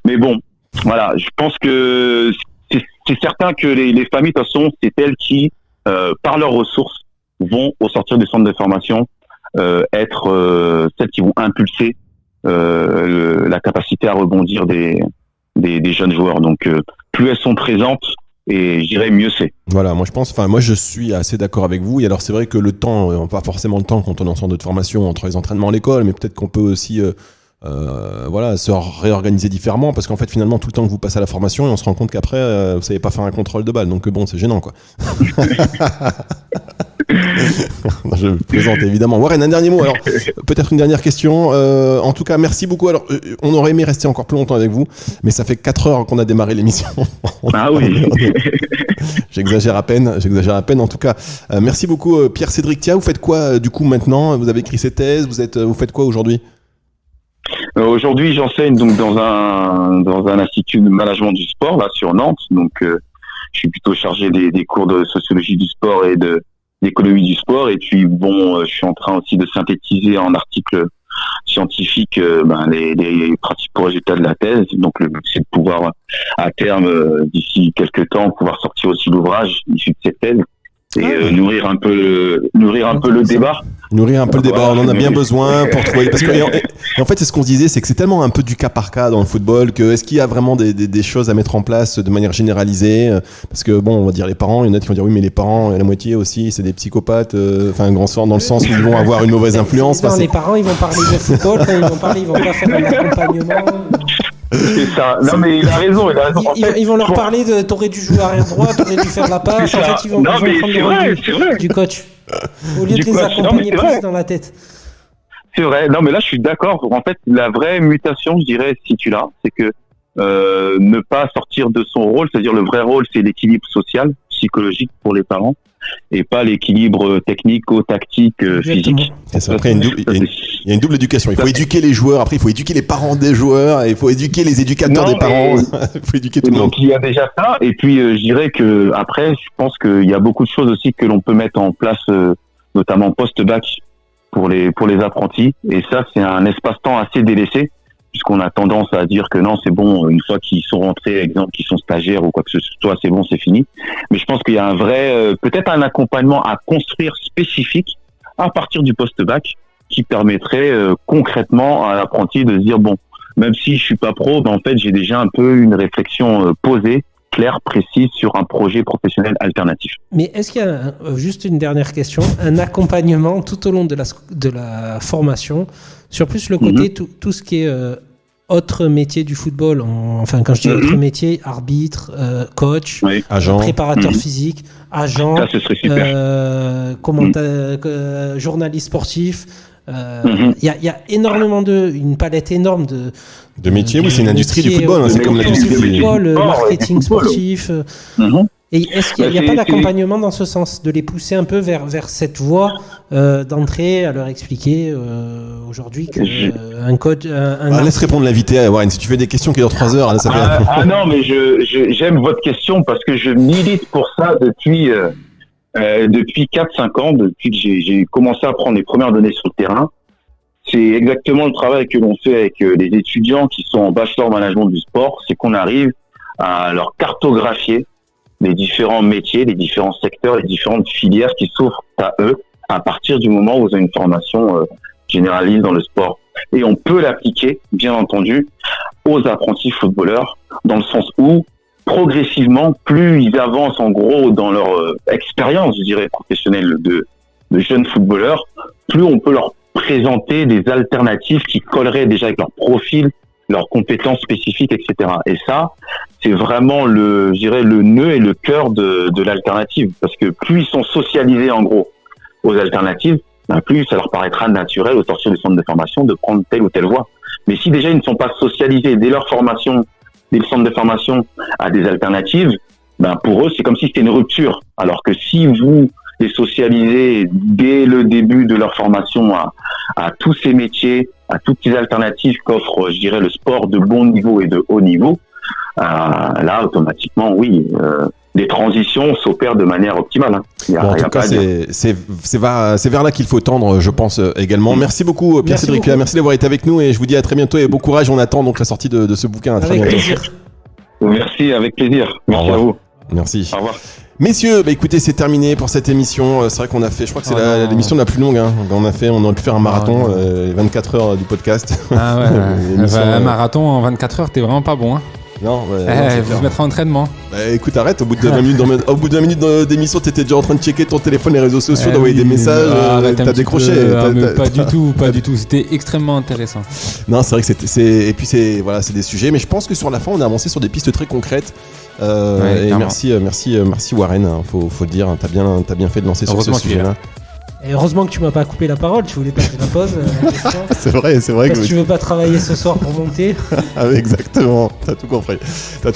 Mais bon, voilà, je pense que c'est certain que les familles, de toute façon, c'est elles qui, par leurs ressources, vont, au sortir du centre de formation, être celles qui vont impulser la capacité à rebondir des jeunes joueurs. Donc plus elles sont présentes, et je dirais mieux c'est. Voilà, moi je suis assez d'accord avec vous. Et alors c'est vrai que le temps, pas forcément le temps quand on est en centre de formation entre les entraînements à l'école, mais peut-être qu'on peut aussi se réorganiser différemment, parce qu'en fait finalement tout le temps que vous passez à la formation, et on se rend compte qu'après vous savez pas faire un contrôle de balle, donc bon, c'est gênant quoi. Je plaisante évidemment. Warren, un dernier mot. Alors peut-être une dernière question. En tout cas, merci beaucoup. Alors on aurait aimé rester encore plus longtemps avec vous, mais ça fait 4 heures qu'on a démarré l'émission. Ah oui. J'exagère à peine. En tout cas, merci beaucoup Pierre-Cédric Thia. Vous faites quoi du coup maintenant? Vous avez écrit ces thèses. Vous faites quoi aujourd'hui? Aujourd'hui, j'enseigne donc dans un institut de management du sport là sur Nantes. Donc je suis plutôt chargé des cours de sociologie du sport et d'économie du sport. Et puis bon, je suis en train aussi de synthétiser en articles scientifiques les principaux résultats de la thèse. Donc le but, c'est de pouvoir à terme, d'ici quelques temps, pouvoir sortir aussi l'ouvrage issu de cette thèse et nourrir un peu le débat. Nourrir un peu le débat, on en a bien besoin pour trouver. Parce que, et en fait, c'est ce qu'on se disait, c'est que c'est tellement un peu du cas par cas dans le football que est-ce qu'il y a vraiment des choses à mettre en place de manière généralisée? Parce que bon, on va dire les parents, il y en a qui vont dire oui, mais les parents, la moitié aussi, c'est des psychopathes, un grand sort dans le sens où ils vont avoir une mauvaise influence. Non, les parents, ils vont parler de football, quand ils vont pas faire un accompagnement. C'est ça. Non, mais il a raison. Ils vont leur parler de t'aurais dû jouer arrière droit, t'aurais dû faire la passe. En fait, ils vont prendre le rôle du coach. Au lieu de les accompagner plus dans la tête. C'est vrai. Non, mais là, je suis d'accord. En fait, la vraie mutation, je dirais, si tu l'as, c'est que ne pas sortir de son rôle, c'est-à-dire le vrai rôle, c'est l'équilibre social, psychologique pour les parents, et pas l'équilibre technico-tactique, physique. Et ça, après, il y a une double éducation. Il faut éduquer les joueurs, après il faut éduquer les parents des joueurs, et il faut éduquer les éducateurs des parents. Il faut éduquer tout le monde. Donc il y a déjà ça, et puis je dirais que après, je pense qu'il y a beaucoup de choses aussi que l'on peut mettre en place, notamment post-bac pour les apprentis, et ça c'est un espace-temps assez délaissé, puisqu'on a tendance à dire que non, c'est bon, une fois qu'ils sont rentrés, exemple, qu'ils sont stagiaires ou quoi que ce soit, c'est bon, c'est fini. Mais je pense qu'il y a un vrai, peut-être un accompagnement à construire spécifique à partir du post-bac qui permettrait concrètement à l'apprenti de se dire, bon, même si je suis pas pro, ben en fait, j'ai déjà un peu une réflexion posée, claire, précise sur un projet professionnel alternatif. Mais est-ce qu'il y a, juste une dernière question, un accompagnement tout au long de la formation sur plus le côté tout ce qui est autre métier du football, enfin quand je dis autre métier, arbitre, coach, agent, préparateur physique, agent, ça, ce serait super. Journaliste sportif. Il y a énormément une palette énorme de métiers. Oui, c'est une industrie du football. Hein, c'est comme l'industrie du football, le marketing sportif. Et est-ce qu'il n'y a pas d'accompagnement dans ce sens, de les pousser un peu vers cette voie d'entrée, à leur expliquer aujourd'hui qu'un coach... laisse répondre l'invité à Warren. Si tu fais des questions qui durent 3 heures, là, ça fait... non, mais j'aime votre question parce que je milite pour ça depuis 4-5 ans, depuis que j'ai commencé à prendre les premières données sur le terrain. C'est exactement le travail que l'on fait avec les étudiants qui sont en bachelor management du sport, c'est qu'on arrive à leur cartographier les différents métiers, les différents secteurs, les différentes filières qui s'offrent à eux à partir du moment où ils ont une formation généraliste dans le sport. Et on peut l'appliquer, bien entendu, aux apprentis footballeurs, dans le sens où, progressivement, plus ils avancent en gros dans leur expérience, je dirais, professionnelle de jeunes footballeurs, plus on peut leur présenter des alternatives qui colleraient déjà avec leur profil, leurs compétences spécifiques, etc. Et ça, c'est vraiment le nœud et le cœur de l'alternative. Parce que plus ils sont socialisés, en gros, aux alternatives, plus ça leur paraîtra naturel au sortir du centre de formation de prendre telle ou telle voie. Mais si déjà ils ne sont pas socialisés dès leur formation, dès le centre de formation à des alternatives, pour eux, c'est comme si c'était une rupture. Alors que si vous les socialisez dès le début de leur formation à tous ces métiers, à toutes ces alternatives qu'offre, je dirais, le sport de bon niveau et de haut niveau, là, automatiquement, oui, les transitions s'opèrent de manière optimale. En tout cas, c'est vers là qu'il faut tendre, je pense, également. Merci beaucoup, Pierre-Cédric. Merci d'avoir été avec nous et je vous dis à très bientôt et bon courage. On attend donc la sortie de ce bouquin. À très bientôt. Plaisir. Merci, avec plaisir. Merci à vous. Merci. Au revoir. Messieurs, écoutez, c'est terminé pour cette émission. C'est vrai qu'on a fait, je crois que c'est l'émission la plus longue. Hein. On aurait pu faire un marathon, 24 heures du podcast. Ah ouais, un marathon en 24 heures, t'es vraiment pas bon. Hein. Non, vous mettre en entraînement. Écoute, arrête, au bout de 20 minutes d'émission, t'étais déjà en train de checker ton téléphone, les réseaux sociaux, d'envoyer des messages, t'as décroché. Pas du tout, c'était extrêmement intéressant. Non, c'est vrai que et puis c'est des sujets, mais je pense que sur la fin, on a avancé sur des pistes très concrètes. Et merci Warren, faut le dire, t'as bien fait de lancer sur ce sujet-là. Et heureusement que tu m'as pas coupé la parole, tu voulais pas faire la pause. C'est vrai Parce que tu veux pas travailler ce soir pour monter. Exactement, t'as tout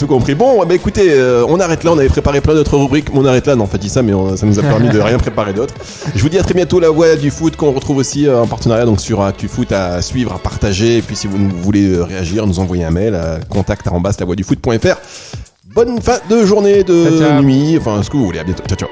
compris. Bon, écoutez, on arrête là, on avait préparé plein d'autres rubriques, mais on arrête là, non, on fait dit ça, mais ça nous a permis de rien préparer d'autre. Je vous dis à très bientôt, la voix du foot, qu'on retrouve aussi en partenariat donc sur ActuFoot, à suivre, à partager, et puis si vous voulez réagir, nous envoyer un mail à contact@lavoixdufoot.fr. Bonne fin de journée, de nuit, enfin ce que vous voulez, à bientôt, ciao.